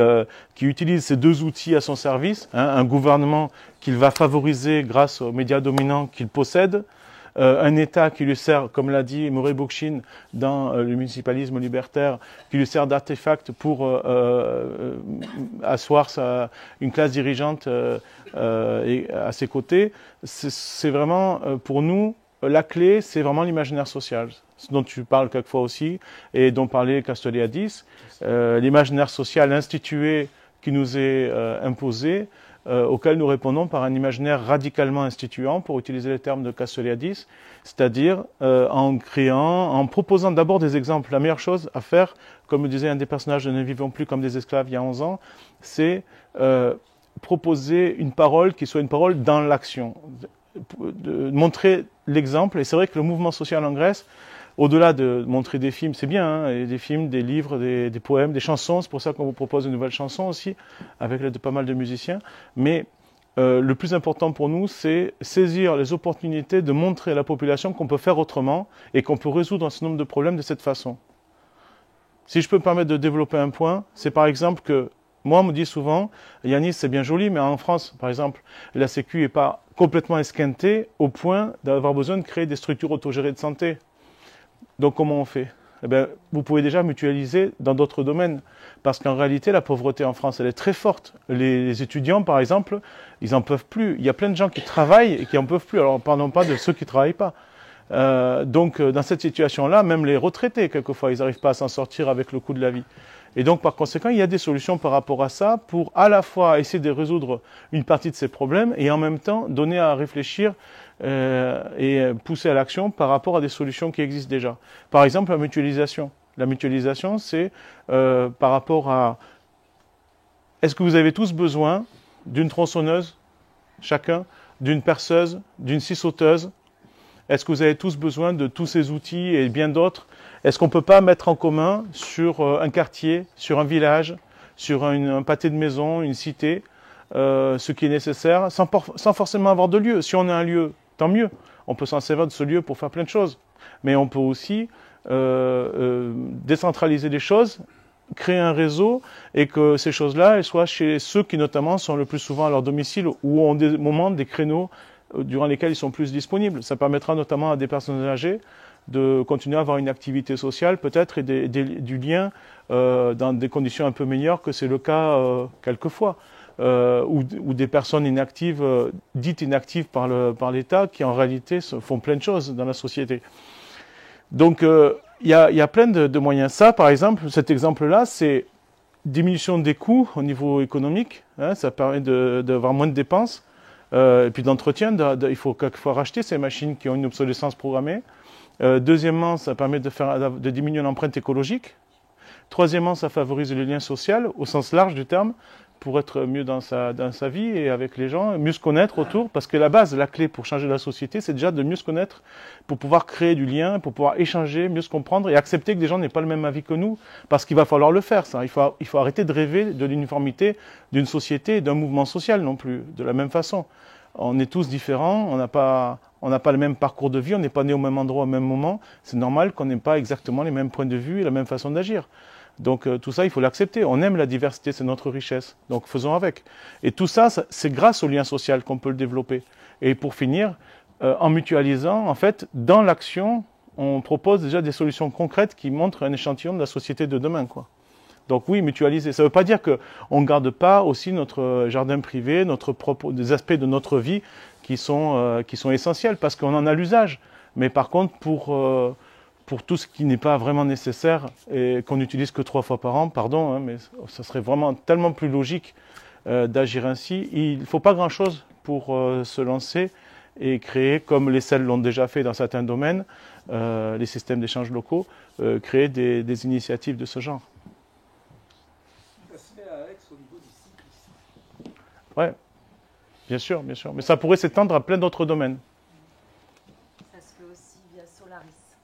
utilise ces 2 outils à son service, hein, un gouvernement qu'il va favoriser grâce aux médias dominants qu'il possède, un État qui lui sert, comme l'a dit Murray Bookchin dans le municipalisme libertaire, qui lui sert d'artefact pour asseoir une classe dirigeante à ses côtés, c'est vraiment, pour nous, la clé, c'est vraiment l'imaginaire social, ce dont tu parles quelquefois aussi, et dont parlait Castoriadis, l'imaginaire social institué qui nous est imposé, auquel nous répondons par un imaginaire radicalement instituant, pour utiliser les termes de Castoriadis, c'est-à-dire en proposant d'abord des exemples. La meilleure chose à faire, comme le disait un des personnages de Ne vivons plus comme des esclaves il y a 11 ans, c'est proposer une parole qui soit une parole dans l'action, de montrer l'exemple. Et c'est vrai que le mouvement social en Grèce, au-delà de montrer des films, c'est bien, hein, des films, des livres, des poèmes, des chansons, c'est pour ça qu'on vous propose de nouvelles chansons aussi, avec l'aide de pas mal de musiciens, mais le plus important pour nous, c'est saisir les opportunités de montrer à la population qu'on peut faire autrement et qu'on peut résoudre un certain nombre de problèmes de cette façon. Si je peux me permettre de développer un point, c'est par exemple que Moi, on me dit souvent, Yanis, c'est bien joli, mais en France, par exemple, la Sécu n'est pas complètement esquintée au point d'avoir besoin de créer des structures autogérées de santé. Donc, comment on fait? Eh bien, vous pouvez déjà mutualiser dans d'autres domaines. Parce qu'en réalité, la pauvreté en France, elle est très forte. Les étudiants, par exemple, ils n'en peuvent plus. Il y a plein de gens qui travaillent et qui n'en peuvent plus. Alors, parlons pas de ceux qui ne travaillent pas. Donc, dans cette situation-là, même les retraités, quelquefois, ils n'arrivent pas à s'en sortir avec le coût de la vie. Et donc, par conséquent, il y a des solutions par rapport à ça pour à la fois essayer de résoudre une partie de ces problèmes et en même temps donner à réfléchir et pousser à l'action par rapport à des solutions qui existent déjà. Par exemple, la mutualisation. La mutualisation, c'est par rapport à... Est-ce que vous avez tous besoin d'une tronçonneuse, chacun, d'une perceuse, d'une scie sauteuse? Est-ce que vous avez tous besoin de tous ces outils et bien d'autres? Est-ce qu'on ne peut pas mettre en commun sur un quartier, sur un village, sur un pâté de maison, une cité, ce qui est nécessaire, sans forcément avoir de lieu? Si on a un lieu, tant mieux. On peut s'en servir de ce lieu pour faire plein de choses. Mais on peut aussi décentraliser les choses, créer un réseau et que ces choses-là elles soient chez ceux qui notamment sont le plus souvent à leur domicile ou ont des moments, des créneaux durant lesquels ils sont plus disponibles. Ça permettra notamment à des personnes âgées de continuer à avoir une activité sociale peut-être et du lien dans des conditions un peu meilleures que c'est le cas quelquefois. Ou des personnes inactives, dites inactives par l'État, qui en réalité font plein de choses dans la société. Donc il y a plein de moyens. Ça, par exemple, cet exemple-là, c'est diminution des coûts au niveau économique. Hein, ça permet d'avoir moins de dépenses. Et puis d'entretien, il faut quelquefois racheter ces machines qui ont une obsolescence programmée. Deuxièmement, ça permet de diminuer l'empreinte écologique. Troisièmement, ça favorise le lien social au sens large du terme, pour être mieux dans sa vie et avec les gens, mieux se connaître autour, parce que la base, la clé pour changer la société, c'est déjà de mieux se connaître, pour pouvoir créer du lien, pour pouvoir échanger, mieux se comprendre et accepter que des gens n'aient pas le même avis que nous, parce qu'il va falloir le faire, ça. Il faut arrêter de rêver de l'uniformité d'une société et d'un mouvement social non plus, de la même façon. On est tous différents, on n'a pas le même parcours de vie, on n'est pas né au même endroit au même moment, c'est normal qu'on n'ait pas exactement les mêmes points de vue et la même façon d'agir. Donc tout ça, il faut l'accepter. On aime la diversité, c'est notre richesse. Donc faisons avec. Et tout ça, c'est grâce au lien social qu'on peut le développer. Et pour finir, en mutualisant, en fait, dans l'action, on propose déjà des solutions concrètes qui montrent un échantillon de la société de demain, quoi. Donc oui, mutualiser. Ça ne veut pas dire qu'on ne garde pas aussi notre jardin privé, des aspects de notre vie qui sont essentiels parce qu'on en a l'usage. Mais par contre, pour tout ce qui n'est pas vraiment nécessaire et qu'on n'utilise que 3 fois par an, pardon, hein, mais ça serait vraiment tellement plus logique d'agir ainsi. Il ne faut pas grand-chose pour se lancer et créer, comme les SEL l'ont déjà fait dans certains domaines, les systèmes d'échange locaux, créer des initiatives de ce genre. Ça se fait à Aix au niveau du cyclisme. Oui, bien sûr, bien sûr. Mais ça pourrait s'étendre à plein d'autres domaines. Ça se fait aussi via Solaris.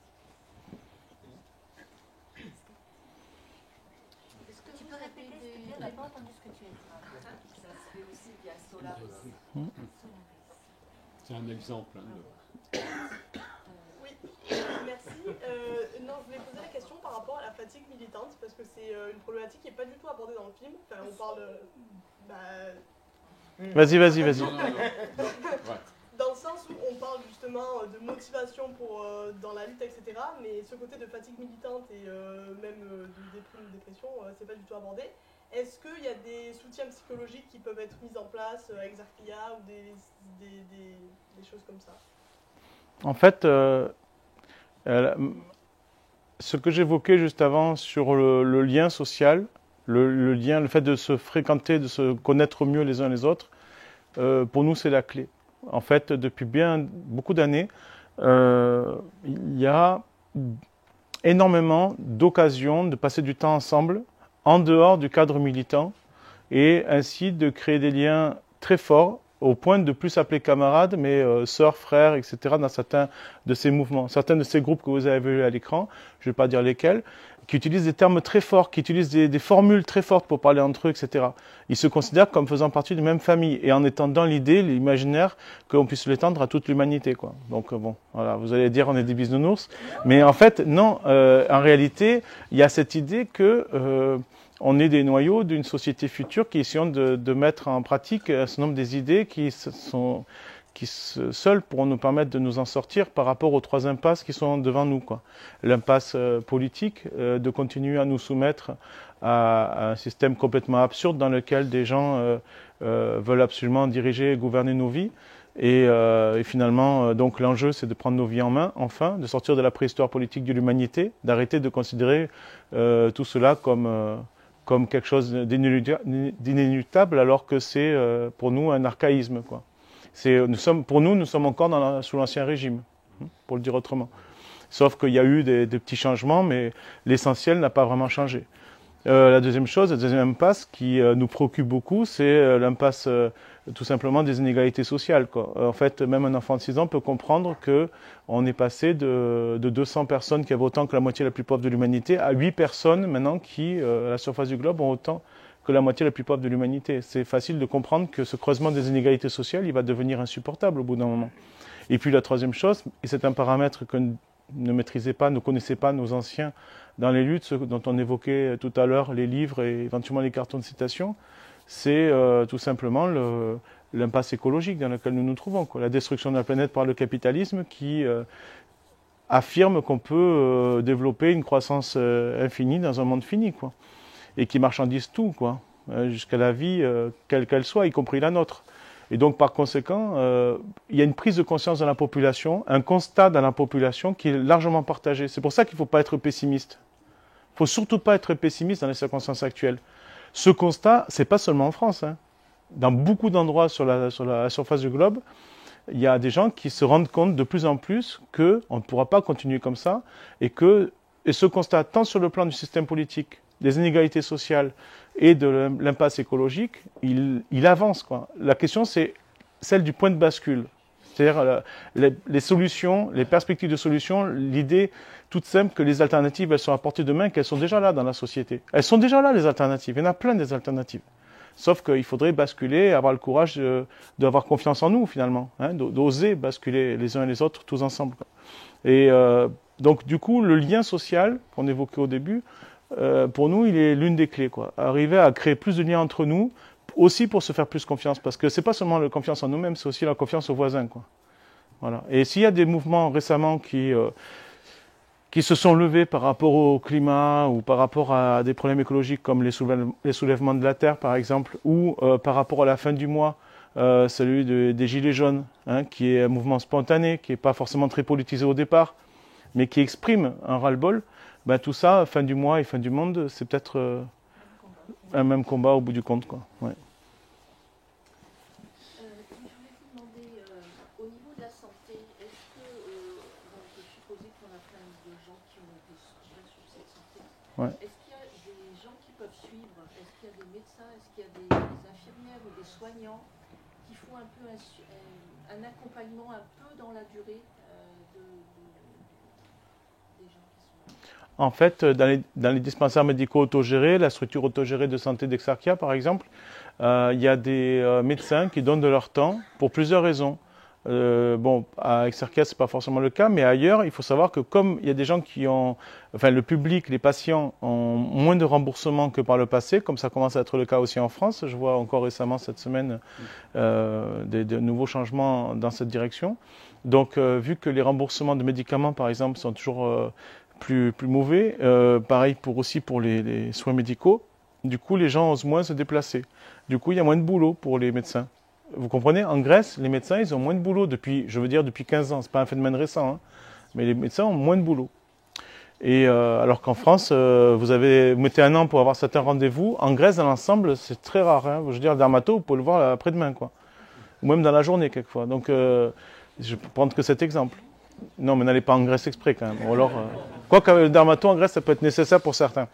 Est-ce que tu peux répéter? Je n'ai pas entendu ce que tu as dit. Ça se fait aussi via Solaris. C'est un exemple. Oui, merci. Non, je voulais poser la question par rapport à la fatigue militante, parce que c'est une problématique qui n'est pas du tout abordée dans le film. Enfin, on parle... Vas-y. Dans le sens où on parle justement de motivation dans la lutte, etc. Mais ce côté de fatigue militante et même de dépression, c'est pas du tout abordé. Est-ce qu'il y a des soutiens psychologiques qui peuvent être mis en place avec Zarkia ou des choses comme ça? En fait, ce que j'évoquais juste avant sur le lien social, le fait de se fréquenter, de se connaître mieux les uns les autres, pour nous c'est la clé. En fait, depuis beaucoup d'années, il y a énormément d'occasions de passer du temps ensemble, en dehors du cadre militant, et ainsi de créer des liens très forts, au point de plus s'appeler camarades, mais sœurs, frères, etc., dans certains de ces mouvements. Certains de ces groupes que vous avez vus à l'écran, je ne vais pas dire lesquels, qui utilisent des termes très forts, qui utilisent des formules très fortes pour parler entre eux, etc. Ils se considèrent comme faisant partie d'une même famille, et en étendant l'idée, l'imaginaire, qu'on puisse l'étendre à toute l'humanité, quoi. Donc bon, voilà, vous allez dire on est des bisounours, mais en fait, non, en réalité, il y a cette idée que on est des noyaux d'une société future qui essayons de mettre en pratique un certain nombre des idées qui seules pourront nous permettre de nous en sortir par rapport aux 3 impasses qui sont devant nous, quoi. L'impasse politique, de continuer à nous soumettre à un système complètement absurde dans lequel des gens veulent absolument diriger et gouverner nos vies. Et finalement, donc l'enjeu, c'est de prendre nos vies en main, enfin, de sortir de la préhistoire politique de l'humanité, d'arrêter de considérer tout cela comme quelque chose d'inéluctable, alors que c'est pour nous un archaïsme, quoi. Pour nous, nous sommes encore sous l'Ancien Régime, pour le dire autrement. Sauf qu'il y a eu des petits changements, mais l'essentiel n'a pas vraiment changé. La deuxième chose, la deuxième impasse qui nous préoccupe beaucoup, c'est l'impasse tout simplement des inégalités sociales, quoi. En fait, même un enfant de 6 ans peut comprendre qu'on est passé de 200 personnes qui avaient autant que la moitié la plus pauvre de l'humanité à 8 personnes maintenant qui, à la surface du globe, ont autant que la moitié la plus pauvre de l'humanité. C'est facile de comprendre que ce creusement des inégalités sociales, il va devenir insupportable au bout d'un moment. Et puis la troisième chose, et c'est un paramètre que ne maîtrisaient pas, ne connaissaient pas nos anciens dans les luttes, ceux dont on évoquait tout à l'heure, les livres et éventuellement les cartons de citation, c'est tout simplement l'impasse écologique dans laquelle nous nous trouvons, quoi. La destruction de la planète par le capitalisme qui affirme qu'on peut développer une croissance infinie dans un monde fini, quoi. Et qui marchandise tout, quoi, jusqu'à la vie, quelle qu'elle soit, y compris la nôtre. Et donc, par conséquent, il y a une prise de conscience dans la population, un constat dans la population qui est largement partagé. C'est pour ça qu'il ne faut pas être pessimiste. Il ne faut surtout pas être pessimiste dans les circonstances actuelles. Ce constat, ce n'est pas seulement en France, hein. Dans beaucoup d'endroits sur la surface du globe, il y a des gens qui se rendent compte de plus en plus qu'on ne pourra pas continuer comme ça et ce constat, tant sur le plan du système politique, des inégalités sociales et de l'impasse écologique, il avance, quoi. La question, c'est celle du point de bascule. C'est-à-dire les solutions, les perspectives de solutions, l'idée toute simple que les alternatives, elles sont à portée de main, qu'elles sont déjà là dans la société. Elles sont déjà là, les alternatives. Il y en a plein des alternatives. Sauf qu'il faudrait basculer, avoir le courage d'avoir confiance en nous, finalement, hein, d'oser basculer les uns et les autres, tous ensemble, quoi. Et donc, du coup, le lien social qu'on évoquait au début, pour nous, il est l'une des clés, quoi. Arriver à créer plus de liens entre nous, aussi pour se faire plus confiance, parce que c'est pas seulement la confiance en nous-mêmes, c'est aussi la confiance aux voisins, quoi. Voilà. Et s'il y a des mouvements récemment qui se sont levés par rapport au climat ou par rapport à des problèmes écologiques comme les soulèvements de la Terre, par exemple, ou par rapport à la fin du mois, celui des Gilets jaunes, hein, qui est un mouvement spontané, qui n'est pas forcément très politisé au départ, mais qui exprime un ras-le-bol, ben, tout ça, fin du mois et fin du monde, c'est peut-être un même combat au bout du compte, quoi. Ouais. Je voulais vous demander, au niveau de la santé, est-ce que, je suppose qu'on a plein de gens qui ont des soutiens sur cette santé, Ouais. est-ce qu'il y a des gens qui peuvent suivre, est-ce qu'il y a des médecins, est-ce qu'il y a des infirmières ou des soignants qui font un peu un accompagnement un peu dans la durée des gens qui sont là? En fait, dans les dispensaires médicaux autogérés, la structure autogérée de santé d'Exarchia, par exemple, il y a des médecins qui donnent de leur temps pour plusieurs raisons. Bon, à Exarchia, ce n'est pas forcément le cas, mais ailleurs, il faut savoir que comme il y a des gens qui ont... Enfin, le public, les patients ont moins de remboursement que par le passé, comme ça commence à être le cas aussi en France. Je vois encore récemment, cette semaine, de nouveaux changements dans cette direction. Donc, vu que les remboursements de médicaments, par exemple, sont toujours... plus mauvais, pareil aussi pour les soins médicaux. Du coup, les gens osent moins se déplacer. Du coup, il y a moins de boulot pour les médecins. Vous comprenez? En Grèce, les médecins, ils ont moins de boulot depuis 15 ans. C'est pas un phénomène récent, hein, mais les médecins ont moins de boulot. Et alors qu'en France, vous mettez un an pour avoir certains rendez-vous. En Grèce, dans l'ensemble, c'est très rare, hein. Je veux dire, le dermato, vous pouvez le voir après-demain, quoi. Ou même dans la journée, quelquefois. Donc, je peux prendre que cet exemple. Non, mais n'allez pas en Grèce exprès, quand même. Ou alors, quoique le dermato en Grèce, ça peut être nécessaire pour certains.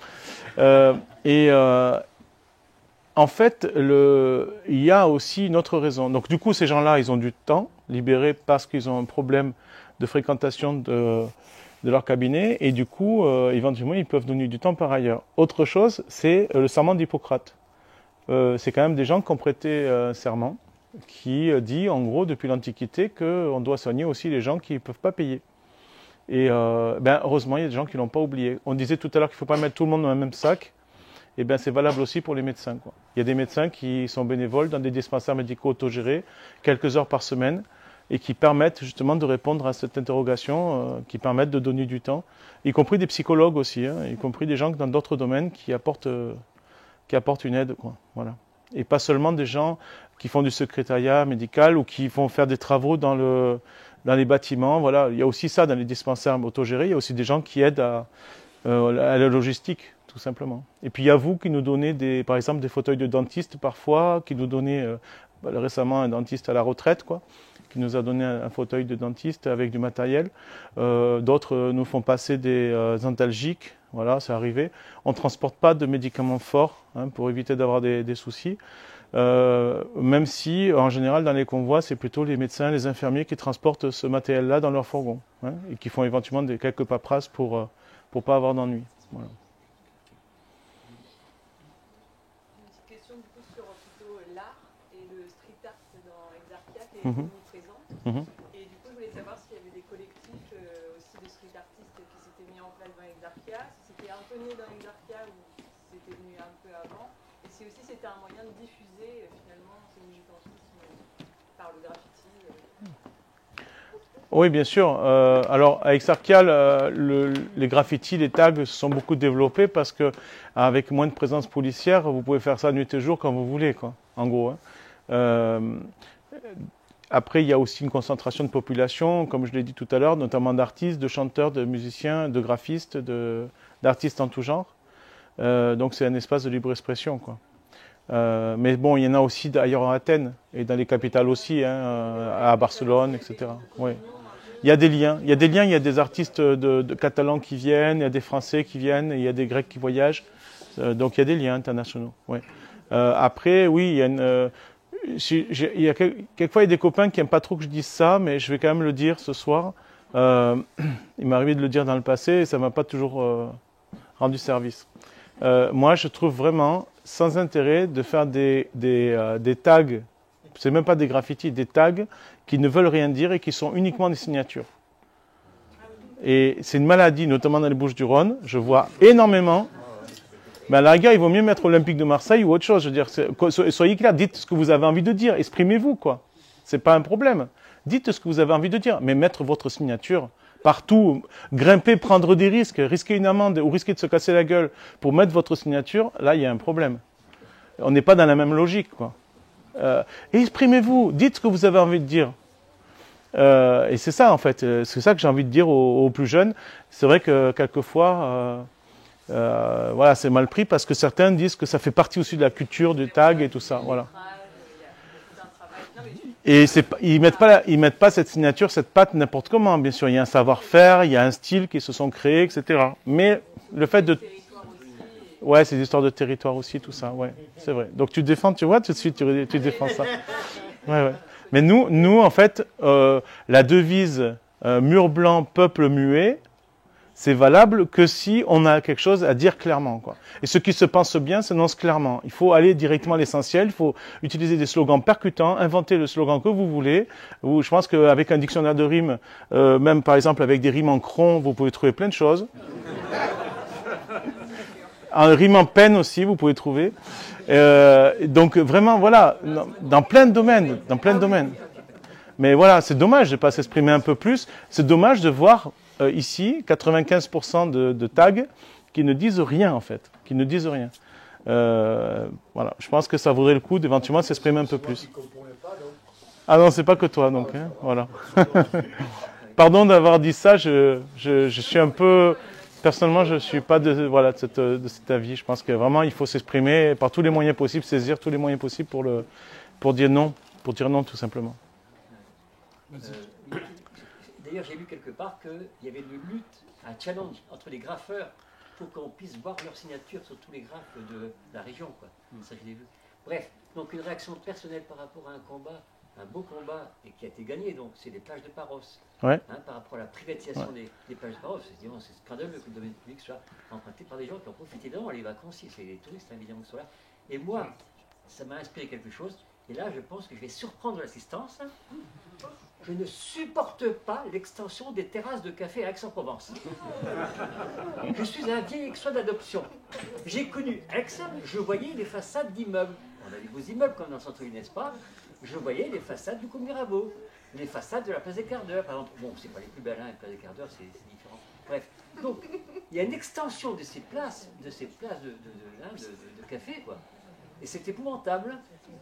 En fait, il y a aussi une autre raison. Donc, du coup, ces gens-là, ils ont du temps libéré parce qu'ils ont un problème de fréquentation de leur cabinet. Et du coup, éventuellement, ils peuvent donner du temps par ailleurs. Autre chose, c'est le serment d'Hippocrate. C'est quand même des gens qui ont prêté un serment qui dit, en gros, depuis l'Antiquité, qu'on doit soigner aussi les gens qui ne peuvent pas payer. Et heureusement, il y a des gens qui ne l'ont pas oublié. On disait tout à l'heure qu'il ne faut pas mettre tout le monde dans le même sac. et bien c'est valable aussi pour les médecins, quoi. Il y a des médecins qui sont bénévoles dans des dispensaires médicaux autogérés, quelques heures par semaine, et qui permettent justement de répondre à cette interrogation, qui permettent de donner du temps, y compris des psychologues aussi, hein, y compris des gens dans d'autres domaines qui apportent une aide, quoi. Voilà. Et pas seulement des gens qui font du secrétariat médical ou qui vont faire des travaux dans les bâtiments. Voilà. Il y a aussi ça dans les dispensaires autogérés. Il y a aussi des gens qui aident à la logistique, tout simplement. Et puis il y a vous qui nous donnez par exemple des fauteuils de dentiste parfois, qui nous donnez récemment un dentiste à la retraite, quoi, qui nous a donné un fauteuil de dentiste avec du matériel. D'autres nous font passer des antalgiques. Voilà, c'est arrivé. On ne transporte pas de médicaments forts, hein, pour éviter d'avoir des soucis. Même si, en général, dans les convois, c'est plutôt les médecins, les infirmiers qui transportent ce matériel-là dans leur fourgon, hein, et qui font éventuellement quelques paperasses pour pas avoir d'ennui. Voilà. Une petite question du coup sur plutôt l'art et le street art dans Exarchia qui est omniprésent. Et du coup, je voulais savoir s'il y avait des collectifs aussi de street artistes qui s'étaient mis en place dans Exarchia, si c'était un peu né dans Exarchia ou si c'était venu un peu avant, et si aussi c'était un moyen de diffuser finalement ce militantisme par le graffiti. Oui, bien sûr. Alors, à Exarchia, les graffitis, les tags se sont beaucoup développés parce que, avec moins de présence policière, vous pouvez faire ça nuit et jour quand vous voulez, quoi, en gros, hein. Après, il y a aussi une concentration de population, comme je l'ai dit tout à l'heure, notamment d'artistes, de chanteurs, de musiciens, de graphistes, d'artistes en tout genre. Donc, c'est un espace de libre expression, quoi. Mais bon, il y en a aussi ailleurs en Athènes et dans les capitales aussi, hein, à Barcelone, etc. Oui. Il y a des liens. Il y a des artistes de catalans qui viennent, il y a des Français qui viennent, il y a des Grecs qui voyagent. Donc il y a des liens internationaux. Oui. Après, oui, quelquefois il y a des copains qui n'aiment pas trop que je dise ça, mais je vais quand même le dire ce soir. Il m'est arrivé de le dire dans le passé et ça ne m'a pas toujours rendu service. Moi, je trouve vraiment sans intérêt de faire des tags, c'est même pas des graffitis, des tags qui ne veulent rien dire et qui sont uniquement des signatures. Et c'est une maladie, notamment dans les Bouches-du-Rhône. Je vois énormément. Mais à la rigueur, il vaut mieux mettre Olympique de Marseille ou autre chose. Je veux dire, soyez clairs, dites ce que vous avez envie de dire, exprimez-vous, quoi. C'est pas un problème. Dites ce que vous avez envie de dire, mais mettre votre signature partout, grimper, prendre des risques, risquer une amende ou risquer de se casser la gueule pour mettre votre signature, là, il y a un problème. On n'est pas dans la même logique, quoi. Exprimez-vous, dites ce que vous avez envie de dire. Et c'est ça, en fait, c'est ça que j'ai envie de dire aux plus jeunes. C'est vrai que quelquefois, voilà, c'est mal pris parce que certains disent que ça fait partie aussi de la culture du tag et tout ça, voilà. Et ils mettent pas cette signature, cette patte n'importe comment, bien sûr. Il y a un savoir-faire, il y a un style qui se sont créés, etc. Mais le fait de... Ouais, c'est des histoires de territoire aussi, tout ça, ouais, c'est vrai. Donc tu défends, tu vois, tout de suite, tu défends ça. Ouais, ouais. Mais nous, en fait, la devise mur blanc, peuple muet, c'est valable que si on a quelque chose à dire clairement, quoi. Et ce qui se pense bien s'énonce clairement. Il faut aller directement à l'essentiel, il faut utiliser des slogans percutants, inventer le slogan que vous voulez. Je pense qu'avec un dictionnaire de rimes, même par exemple avec des rimes en cron, vous pouvez trouver plein de choses. En rime en peine aussi, vous pouvez trouver. Donc vraiment, voilà, dans plein de domaines, Mais voilà, c'est dommage de ne pas s'exprimer un peu plus. C'est dommage de voir ici 95% de tags qui ne disent rien, en fait, qui ne disent rien. Voilà, je pense que ça vaudrait le coup d'éventuellement s'exprimer un peu plus. Ah non, c'est pas que toi, donc, hein, voilà. Pardon d'avoir dit ça, je suis un peu... Personnellement, je ne suis pas de cet avis. Je pense que vraiment, il faut s'exprimer par tous les moyens possibles, saisir tous les moyens possibles pour dire non, tout simplement. D'ailleurs, j'ai lu quelque part qu'il y avait une lutte, un challenge entre les graffeurs pour qu'on puisse voir leur signature sur tous les graphes de la région, quoi. Ça, je l'ai vu. Bref, donc une réaction personnelle par rapport à un combat, un beau combat, et qui a été gagné, donc c'est les plages de Paros. Ouais. Hein, par rapport à la privatisation des plages de Paros, c'est scandaleux que le domaine public soit emprunté par des gens qui ont profité dedans, les vacanciers, c'est les touristes évidemment qui sont là. Et moi, ça m'a inspiré quelque chose, et là je pense que je vais surprendre l'assistance. je ne supporte pas l'extension des terrasses de café à Aix-en-Provence. Je suis un vieil Aixois d'adoption. J'ai connu Aix, je voyais les façades d'immeubles. On a des beaux immeubles comme dans le centre-ville, n'est-ce pas? Je voyais les façades du Cours Mirabeau, les façades de la place des Quarts d'Heure, par exemple. Bon, c'est pas les plus belles, hein, la place des Quarts d'Heure, c'est différent. Bref, donc, il y a une extension de ces places, de café, quoi. Et c'est épouvantable.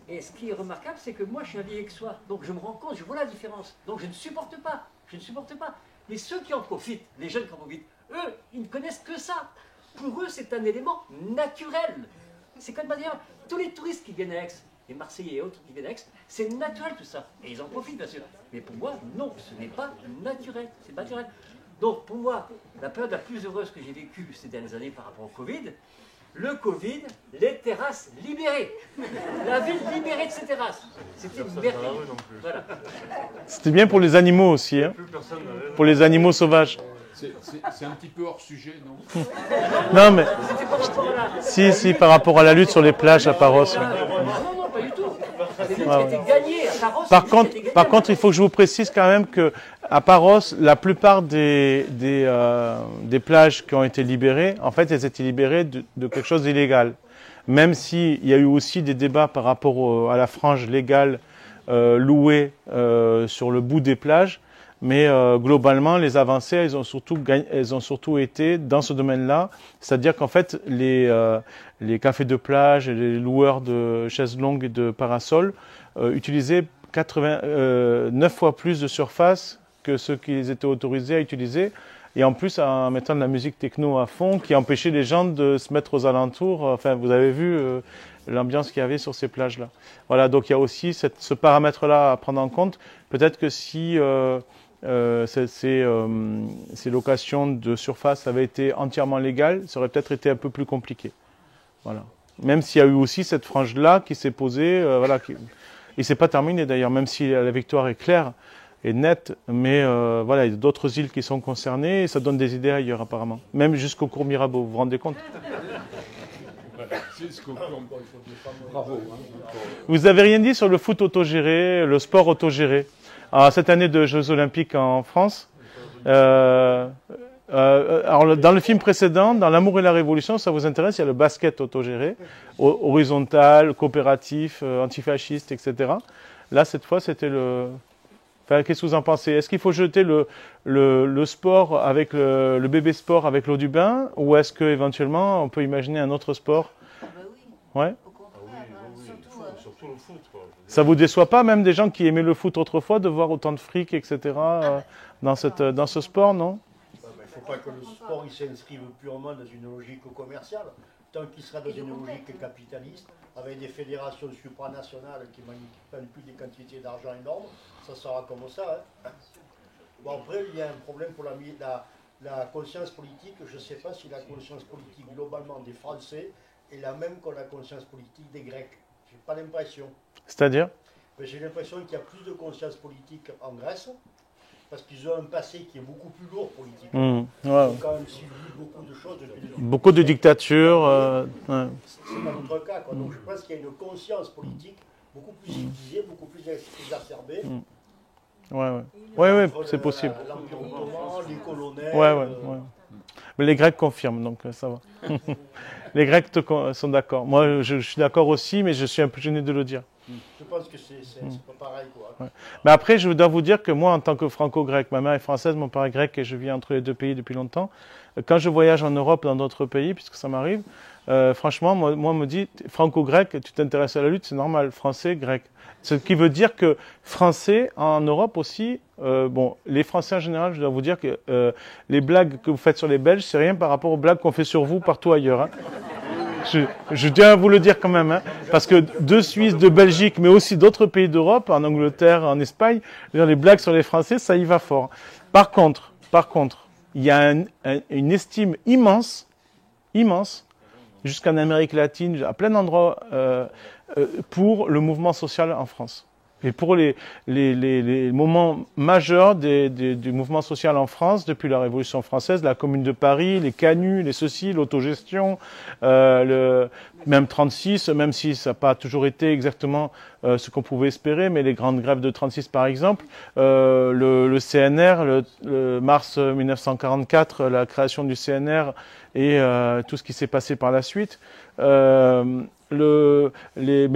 Et ce qui est remarquable, c'est que moi, je suis un vieil Aixois. Donc, je me rends compte, je vois la différence. Donc, je ne supporte pas. Je ne supporte pas. Mais ceux qui en profitent, les jeunes qui en profitent, eux, ils ne connaissent que ça. Pour eux, c'est un élément naturel. C'est comme dire, tous les touristes qui viennent à Aix, les Marseillais et autres qui viennent à Aix, c'est naturel tout ça. Et ils en profitent, bien sûr. Mais pour moi, non, ce n'est pas naturel. C'est pas naturel. Donc, pour moi, la période la plus heureuse que j'ai vécue ces dernières années par rapport au Covid, le Covid, les terrasses libérées. La ville libérée de ses terrasses. C'était merveilleux. Voilà. C'était bien pour les animaux aussi, hein, pour les animaux sauvages. C'est un petit peu hors sujet, non? Non, mais si, par rapport à la lutte sur les plages à Paros. Non, pas du tout. C'était gagné à Paros. Par contre, il faut que je vous précise quand même que à Paros, la plupart des plages qui ont été libérées, en fait, elles étaient libérées de quelque chose d'illégal. Même s'il y a eu aussi des débats par rapport à la frange légale louée sur le bout des plages, mais globalement, les avancées, elles ont surtout été dans ce domaine-là, c'est-à-dire qu'en fait, les cafés de plage et les loueurs de chaises longues et de parasols utilisaient 9 fois plus de surface que ceux qu'ils étaient autorisés à utiliser, et en plus en mettant de la musique techno à fond qui empêchait les gens de se mettre aux alentours. Enfin, vous avez vu l'ambiance qu'il y avait sur ces plages-là. Voilà, donc il y a aussi ce paramètre-là à prendre en compte. Peut-être que si ces locations de surface avaient été entièrement légales, ça aurait peut-être été un peu plus compliqué. Voilà. Même s'il y a eu aussi cette frange-là qui s'est posée, voilà, et c'est pas terminé d'ailleurs, même si la victoire est claire et nette, mais voilà, il y a d'autres îles qui sont concernées et ça donne des idées ailleurs apparemment, même jusqu'au cours Mirabeau, vous vous rendez compte? Bravo. Vous avez rien dit sur le foot autogéré, le sport autogéré? Alors, cette année de Jeux Olympiques en France, alors dans le film précédent, dans L'amour et la révolution, ça vous intéresse, il y a le basket autogéré, horizontal, coopératif, antifasciste, etc. Là, cette fois, c'était le... Enfin, qu'est-ce que vous en pensez? Est-ce qu'il faut jeter le sport avec le bébé sport avec l'eau du bain, ou est-ce qu'éventuellement on peut imaginer un autre sport? Ah bah oui. Ouais. Au contraire, Surtout le foot, quoi. Ça vous déçoit pas, même des gens qui aimaient le foot autrefois, de voir autant de fric, etc. dans ce sport, non? Il ne faut pas que le sport il s'inscrive purement dans une logique commerciale. Tant qu'il sera dans une logique capitaliste, avec des fédérations supranationales qui manipulent des quantités d'argent énormes, ça sera comme ça. Hein. Bon, après, il y a un problème pour la conscience politique. Je ne sais pas si la conscience politique globalement des Français est la même que la conscience politique des Grecs. Je n'ai pas l'impression. C'est-à-dire? J'ai l'impression qu'il y a plus de conscience politique en Grèce, parce qu'ils ont un passé qui est beaucoup plus lourd politiquement. Ouais. Ils ont quand même subi beaucoup de choses depuis beaucoup de dictatures. Ouais. C'est pas notre cas, quoi. Donc je pense qu'il y a une conscience politique beaucoup plus aiguisée, beaucoup plus exacerbée. Ouais, c'est possible. L'Empire ottoman, les colonels. Ouais. Mais les Grecs confirment, donc ça va. Les Grecs sont d'accord. Moi, je suis d'accord aussi, mais je suis un peu gêné de le dire. Je pense que c'est pas pareil, quoi. Ouais. Mais après, je dois vous dire que moi, en tant que franco-grec, ma mère est française, mon père est grec et je vis entre les deux pays depuis longtemps. Quand je voyage en Europe, dans d'autres pays, puisque ça m'arrive, franchement, moi, on me dit, franco-grec, tu t'intéresses à la lutte, c'est normal, français, grec. Ce qui veut dire que français, en Europe aussi, bon, les Français en général, je dois vous dire que les blagues que vous faites sur les Belges, c'est rien par rapport aux blagues qu'on fait sur vous partout ailleurs. Hein. Je tiens à vous le dire quand même, hein, parce que de Suisse, de Belgique, mais aussi d'autres pays d'Europe, en Angleterre, en Espagne, les blagues sur les Français, ça y va fort. Par contre, il y a une estime immense, jusqu'en Amérique latine, à plein d'endroits, pour le mouvement social en France. Et pour les moments majeurs du mouvement social en France, depuis la Révolution française, la Commune de Paris, les canuts, les ceci, l'autogestion, même 36, même si ça n'a pas toujours été exactement ce qu'on pouvait espérer, mais les grandes grèves de 36 par exemple, le CNR, le mars 1944, la création du CNR et tout ce qui s'est passé par la suite, mai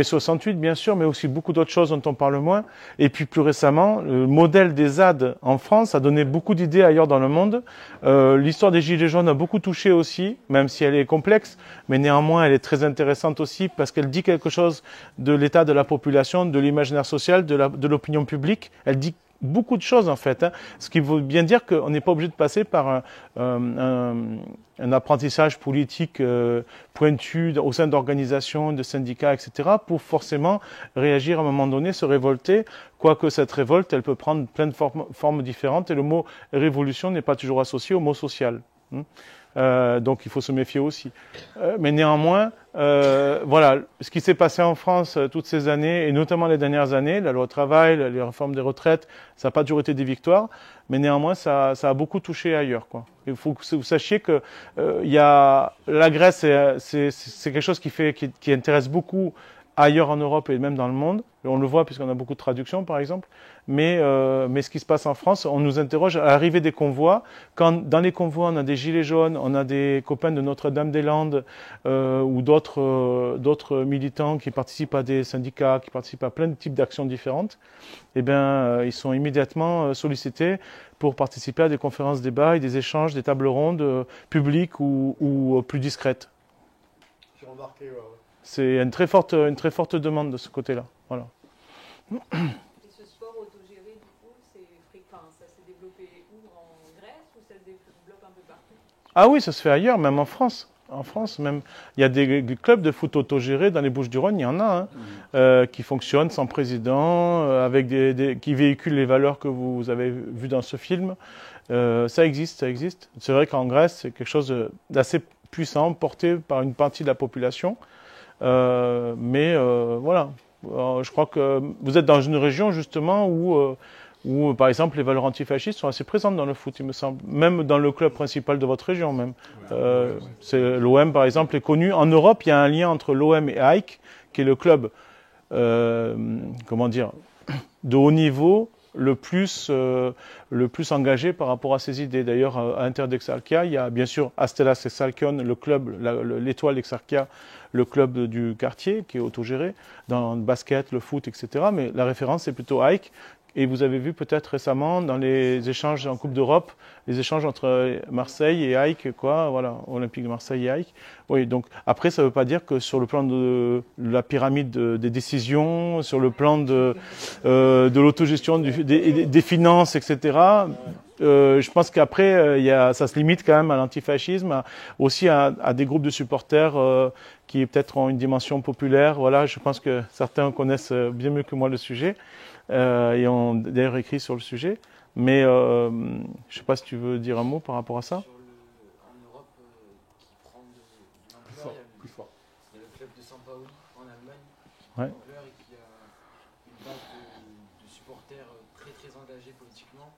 68 bien sûr, mais aussi beaucoup d'autres choses dont on parle moins. Et puis plus récemment, le modèle des ZAD en France a donné beaucoup d'idées ailleurs dans le monde. L'histoire des Gilets jaunes a beaucoup touché aussi, même si elle est complexe, mais néanmoins elle est très intéressante aussi parce qu'elle dit quelque chose de l'état de la population, de l'imaginaire social, de l'opinion publique. Elle dit beaucoup de choses en fait, hein. Ce qui veut bien dire qu'on n'est pas obligé de passer par un apprentissage politique pointu au sein d'organisations, de syndicats, etc. pour forcément réagir à un moment donné, se révolter, quoique cette révolte, elle peut prendre plein de formes différentes et le mot révolution n'est pas toujours associé au mot social. Donc il faut se méfier aussi. Mais néanmoins, voilà, ce qui s'est passé en France toutes ces années, et notamment les dernières années, la loi travail, les réformes des retraites, ça n'a pas toujours été des victoires, mais néanmoins ça a beaucoup touché ailleurs, quoi. Il faut que vous sachiez que la Grèce, c'est quelque chose qui intéresse beaucoup ailleurs en Europe et même dans le monde. On le voit puisqu'on a beaucoup de traductions, par exemple. Mais ce qui se passe en France, on nous interroge à l'arrivée des convois. Quand dans les convois, on a des gilets jaunes, on a des copains de Notre-Dame-des-Landes ou d'autres militants qui participent à des syndicats, qui participent à plein de types d'actions différentes, eh bien, ils sont immédiatement sollicités pour participer à des conférences débats et des échanges, des tables rondes publiques ou plus discrètes. J'ai remarqué, c'est une très forte demande de ce côté-là. Voilà. Et ce sport autogéré, du coup, ça s'est développé où, en Grèce, ou ça se développe un peu partout? Ah oui, ça se fait ailleurs, même en France. En France, même, il y a des clubs de foot autogérés dans les Bouches-du-Rhône, il y en a, hein, qui fonctionnent sans président, avec qui véhiculent les valeurs que vous avez vues dans ce film. Ça existe, ça existe. C'est vrai qu'en Grèce, c'est quelque chose d'assez puissant, porté par une partie de la population. Mais voilà, je crois que vous êtes dans une région justement où par exemple, les valeurs antifascistes sont assez présentes dans le foot, il me semble. Même dans le club principal de votre région, même. L'OM, par exemple, est connu. En Europe, il y a un lien entre l'OM et AEK, qui est le club, comment dire, de haut niveau, le plus engagé par rapport à ces idées. D'ailleurs, à l'intérieur d'Exarchia, il y a bien sûr Astelas Exarchion, le club, l'étoile d'Exarchia, le club du quartier qui est autogéré, dans le basket, le foot, etc. Mais la référence, c'est plutôt AEK. Et vous avez vu peut-être récemment dans les échanges en Coupe d'Europe, les échanges entre Marseille et AEK, quoi, voilà, Olympique de Marseille et AEK. Oui, donc après, ça ne veut pas dire que sur le plan de la pyramide des décisions, sur le plan de l'autogestion des finances, etc., je pense qu'après, ça se limite quand même à l'antifascisme, aussi à des groupes de supporters qui peut-être ont une dimension populaire. Voilà, je pense que certains connaissent bien mieux que moi le sujet. Et ont d'ailleurs écrit sur le sujet. Mais je ne sais pas si tu veux dire un mot par rapport à ça. En Europe, qui prend de l'ampleur, il y a le club de San Paoli en Allemagne, qui prend de l'ampleur et qui a une base de supporters très très engagés politiquement.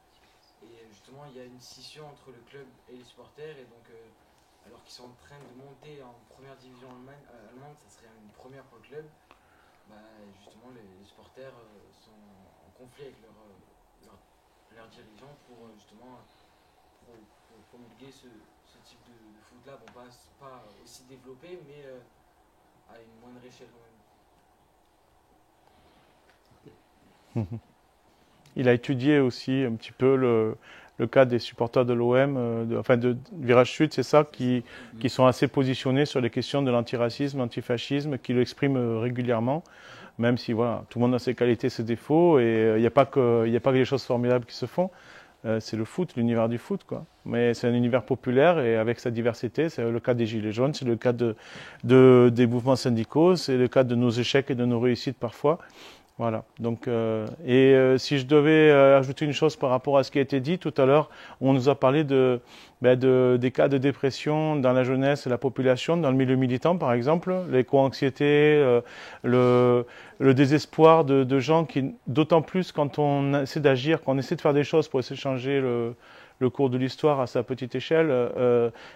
Et justement, il y a une scission entre le club et les supporters. Et donc, alors qu'ils sont en train de monter en première division allemande, ça serait une première pour le club. Justement, les supporters sont en conflit avec leur dirigeants pour justement pour promulguer ce type de foot-là. Bon, pas aussi développé, mais à une moindre échelle quand même. Il a étudié aussi un petit peu le cas des supporters de l'OM, de Virage Sud, c'est ça, qui sont assez positionnés sur les questions de l'antiracisme, l'antifascisme, qui l'expriment régulièrement, même si voilà, tout le monde a ses qualités, ses défauts, et il n'y a pas que des choses formidables qui se font. C'est le foot, l'univers du foot, quoi. Mais c'est un univers populaire et avec sa diversité. C'est le cas des Gilets jaunes, c'est le cas des mouvements syndicaux, c'est le cas de nos échecs et de nos réussites parfois. Voilà. Donc, si je devais ajouter une chose par rapport à ce qui a été dit tout à l'heure, on nous a parlé des cas de dépression dans la jeunesse et la population, dans le milieu militant par exemple, l'éco-anxiété, le désespoir de gens qui, d'autant plus quand on essaie d'agir, quand on essaie de faire des choses pour essayer de changer le cours de l'histoire à sa petite échelle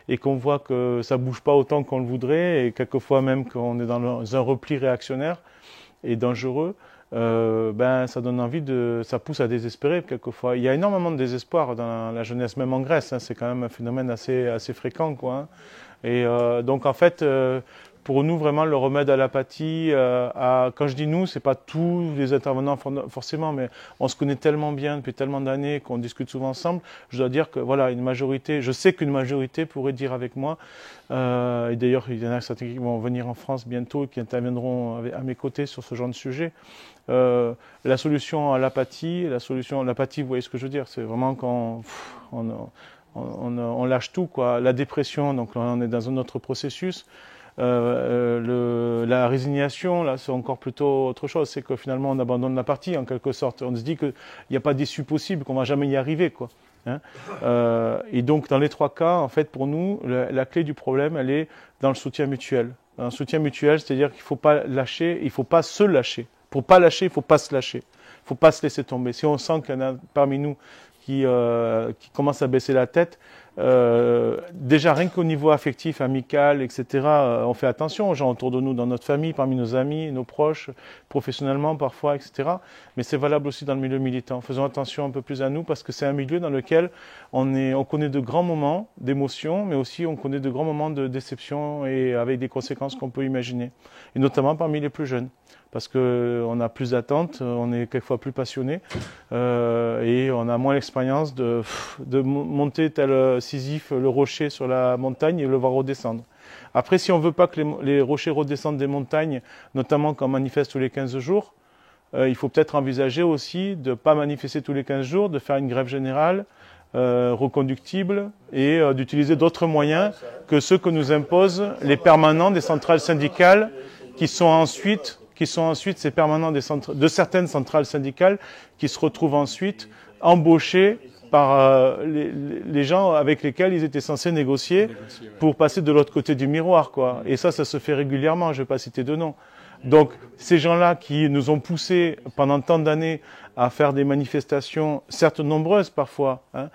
et qu'on voit que ça bouge pas autant qu'on le voudrait et quelquefois même qu'on est dans un repli réactionnaire et dangereux. ça donne envie ça pousse à désespérer quelquefois. Il y a énormément de désespoir dans la jeunesse, même en Grèce, hein, c'est quand même un phénomène assez fréquent, quoi, hein. Et donc en fait, pour nous vraiment le remède à l'apathie, quand je dis nous, c'est pas tous les intervenants forcément, mais on se connaît tellement bien depuis tellement d'années qu'on discute souvent ensemble. Je dois dire que voilà, une majorité, je sais qu'une majorité pourrait dire avec moi, et d'ailleurs il y en a certains qui vont venir en France bientôt et qui interviendront à mes côtés sur ce genre de sujet. La solution à l'apathie, vous voyez ce que je veux dire, c'est vraiment quand on lâche tout, quoi. La dépression, donc là, on est dans un autre processus. La résignation, là, c'est encore plutôt autre chose. C'est que finalement, on abandonne la partie, en quelque sorte. On se dit qu'il n'y a pas d'issue possible, qu'on ne va jamais y arriver, quoi. Hein, et donc, dans les trois cas, en fait, pour nous, la clé du problème, elle est dans le soutien mutuel. Dans le soutien mutuel, c'est-à-dire qu'il ne faut pas lâcher, il ne faut pas se lâcher. Pour ne pas lâcher, il ne faut pas se lâcher. Il ne faut pas se laisser tomber. Si on sent qu'il y en a parmi nous qui commencent à baisser la tête, déjà rien qu'au niveau affectif, amical, etc., on fait attention aux gens autour de nous, dans notre famille, parmi nos amis, nos proches, professionnellement parfois, etc. Mais c'est valable aussi dans le milieu militant. Faisons attention un peu plus à nous parce que c'est un milieu dans lequel on connaît de grands moments d'émotion, mais aussi on connaît de grands moments de déception et avec des conséquences qu'on peut imaginer. Et notamment parmi les plus jeunes. Parce qu'on a plus d'attentes, on est quelquefois plus passionné et on a moins l'expérience de monter tel Sisyphe le rocher sur la montagne et le voir redescendre. Après, si on ne veut pas que les rochers redescendent des montagnes, notamment quand on manifeste tous les 15 jours, il faut peut-être envisager aussi de ne pas manifester tous les 15 jours, de faire une grève générale reconductible et d'utiliser d'autres moyens que ceux que nous imposent les permanents des centrales syndicales qui sont ensuite ces permanents de certaines centrales syndicales qui se retrouvent ensuite embauchés par les gens avec lesquels ils étaient censés négocier pour passer de l'autre côté du miroir, quoi. Et ça se fait régulièrement, je ne vais pas citer de nom. Donc, ces gens-là qui nous ont poussés pendant tant d'années à faire des manifestations, certes nombreuses parfois, hein,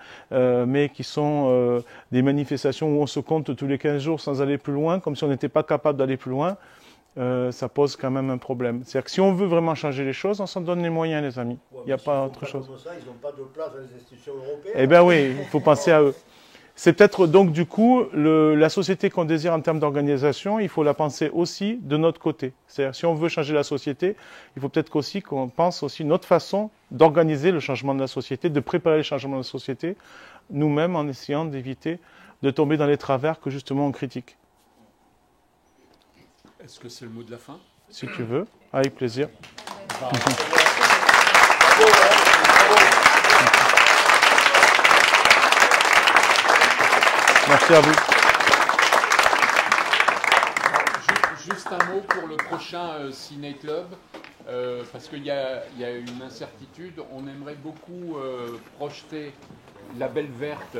mais qui sont des manifestations où on se compte tous les 15 jours sans aller plus loin, comme si on n'était pas capable d'aller plus loin, ça pose quand même un problème. C'est-à-dire que si on veut vraiment changer les choses, on s'en donne les moyens, les amis. Il n'y a pas autre chose. Comme ça, ils n'ont pas de place dans les institutions européennes. Eh bien oui, il faut penser à eux. C'est peut-être donc du coup la société qu'on désire en termes d'organisation, il faut la penser aussi de notre côté. C'est-à-dire si on veut changer la société, il faut peut-être aussi qu'on pense aussi notre façon d'organiser le changement de la société, de préparer le changement de la société, nous-mêmes en essayant d'éviter de tomber dans les travers que justement on critique. Est-ce que c'est le mot de la fin? Si tu veux, avec plaisir. Merci à vous. Juste un mot pour le prochain Ciné Club, parce qu'il y a une incertitude. On aimerait beaucoup projeter La Belle Verte.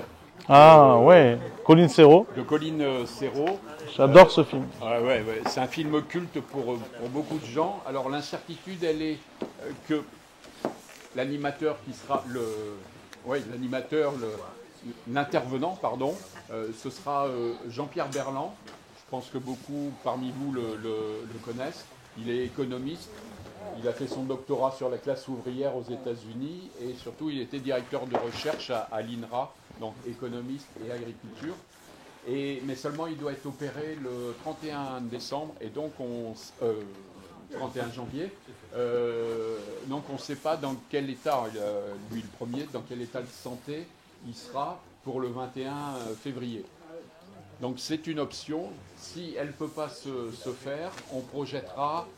Ah ouais, Colin Serrault. De Colin Serrault. J'adore ce film. Ouais. C'est un film culte pour beaucoup de gens. Alors l'incertitude, elle est que l'animateur qui sera l'intervenant, pardon, ce sera Jean-Pierre Berland. Je pense que beaucoup parmi vous le connaissent. Il est économiste. Il a fait son doctorat sur la classe ouvrière aux États-Unis et surtout il était directeur de recherche à l'INRA, donc économiste et agriculture. Mais seulement il doit être opéré le 31 décembre et donc 31 janvier. Donc on ne sait pas dans quel état, lui le premier, dans quel état de santé il sera pour le 21 février. Donc c'est une option. Si elle ne peut pas se faire, on projettera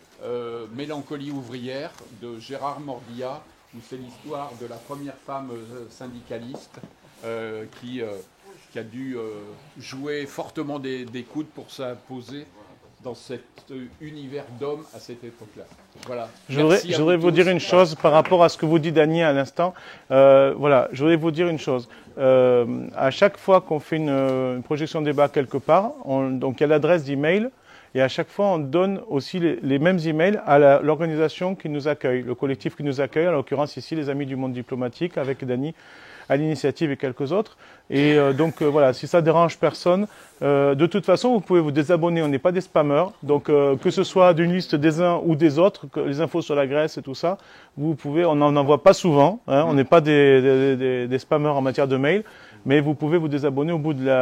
Mélancolie ouvrière de Gérard Mordillat, où c'est l'histoire de la première femme syndicaliste qui a dû jouer fortement des coudes pour s'imposer dans cet univers d'hommes à cette époque-là. Voilà. Je voudrais vous dire une chose par rapport à ce que vous dit Dany à l'instant. Voilà, je voudrais vous dire une chose. À chaque fois qu'on fait une projection débat quelque part, donc il y a l'adresse d'email Et à chaque fois, on donne aussi les mêmes emails à l'organisation qui nous accueille, le collectif qui nous accueille, en l'occurrence ici les Amis du Monde Diplomatique, avec Dany à l'initiative et quelques autres. Et donc voilà, si ça dérange personne, de toute façon, vous pouvez vous désabonner, on n'est pas des spammers. Donc que ce soit d'une liste des uns ou des autres, que les infos sur la Grèce et tout ça, vous pouvez, on n'en envoie pas souvent, hein, on n'est pas des spammers en matière de mail, mais vous pouvez vous désabonner au bout de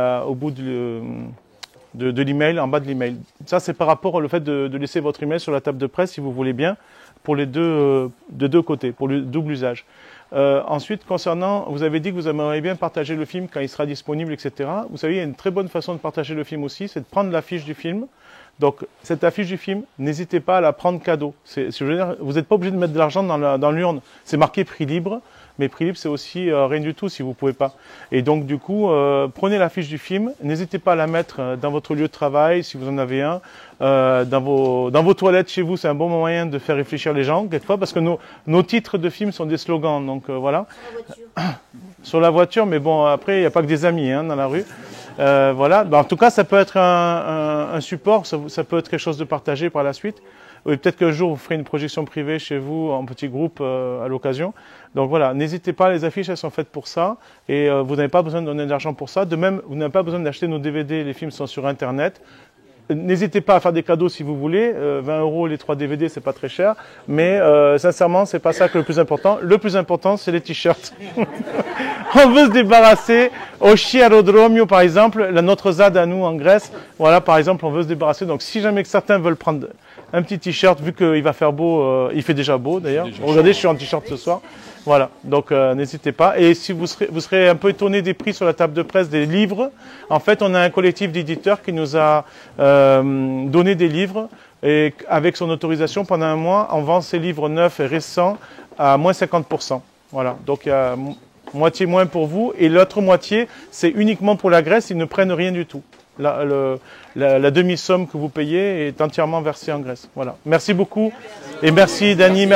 l'email, en bas de l'email. Ça, c'est par rapport au fait de laisser votre email sur la table de presse, si vous voulez bien, pour les de deux côtés, pour le double usage. Ensuite, concernant, vous avez dit que vous aimeriez bien partager le film quand il sera disponible, etc. Vous savez, il y a une très bonne façon de partager le film aussi, c'est de prendre l'affiche du film. Donc, cette affiche du film, n'hésitez pas à la prendre cadeau. Je veux dire, vous n'êtes pas obligé de mettre de l'argent dans l'urne. C'est marqué prix libre, mais prix libre, c'est aussi rien du tout si vous ne pouvez pas. Et donc, du coup, prenez l'affiche du film, n'hésitez pas à la mettre dans votre lieu de travail, si vous en avez un, dans vos toilettes chez vous, c'est un bon moyen de faire réfléchir les gens, quelquefois, parce que nos titres de films sont des slogans, donc voilà. Sur la voiture, mais bon, après, il n'y a pas que des amis hein, dans la rue. Voilà. En tout cas, ça peut être un support, ça peut être quelque chose de partagé par la suite. Oui, peut-être qu'un jour, vous ferez une projection privée chez vous, en petit groupe, à l'occasion. Donc voilà, n'hésitez pas, les affiches, elles sont faites pour ça. Et vous n'avez pas besoin de donner de l'argent pour ça. De même, vous n'avez pas besoin d'acheter nos DVD, les films sont sur Internet. N'hésitez pas à faire des cadeaux si vous voulez. 20 € les 3 DVD, c'est pas très cher. Mais sincèrement, c'est pas ça que le plus important. Le plus important, c'est les t-shirts. On veut se débarrasser. Au Chiarodromio, par exemple, notre ZAD à nous en Grèce, voilà, par exemple, on veut se débarrasser. Donc, si jamais que certains veulent prendre un petit t-shirt, vu qu'il va faire beau, il fait déjà beau d'ailleurs. Regardez, je suis en t-shirt ce soir. Voilà, donc n'hésitez pas. Et si vous serez un peu étonné des prix sur la table de presse des livres, en fait, on a un collectif d'éditeurs qui nous a donné des livres et avec son autorisation, pendant un mois, on vend ces livres neufs et récents à moins 50%. Voilà, donc il y a moitié moins pour vous et l'autre moitié, c'est uniquement pour la Grèce, ils ne prennent rien du tout. La demi-somme que vous payez est entièrement versée en Grèce. Voilà. Merci beaucoup et merci Dany.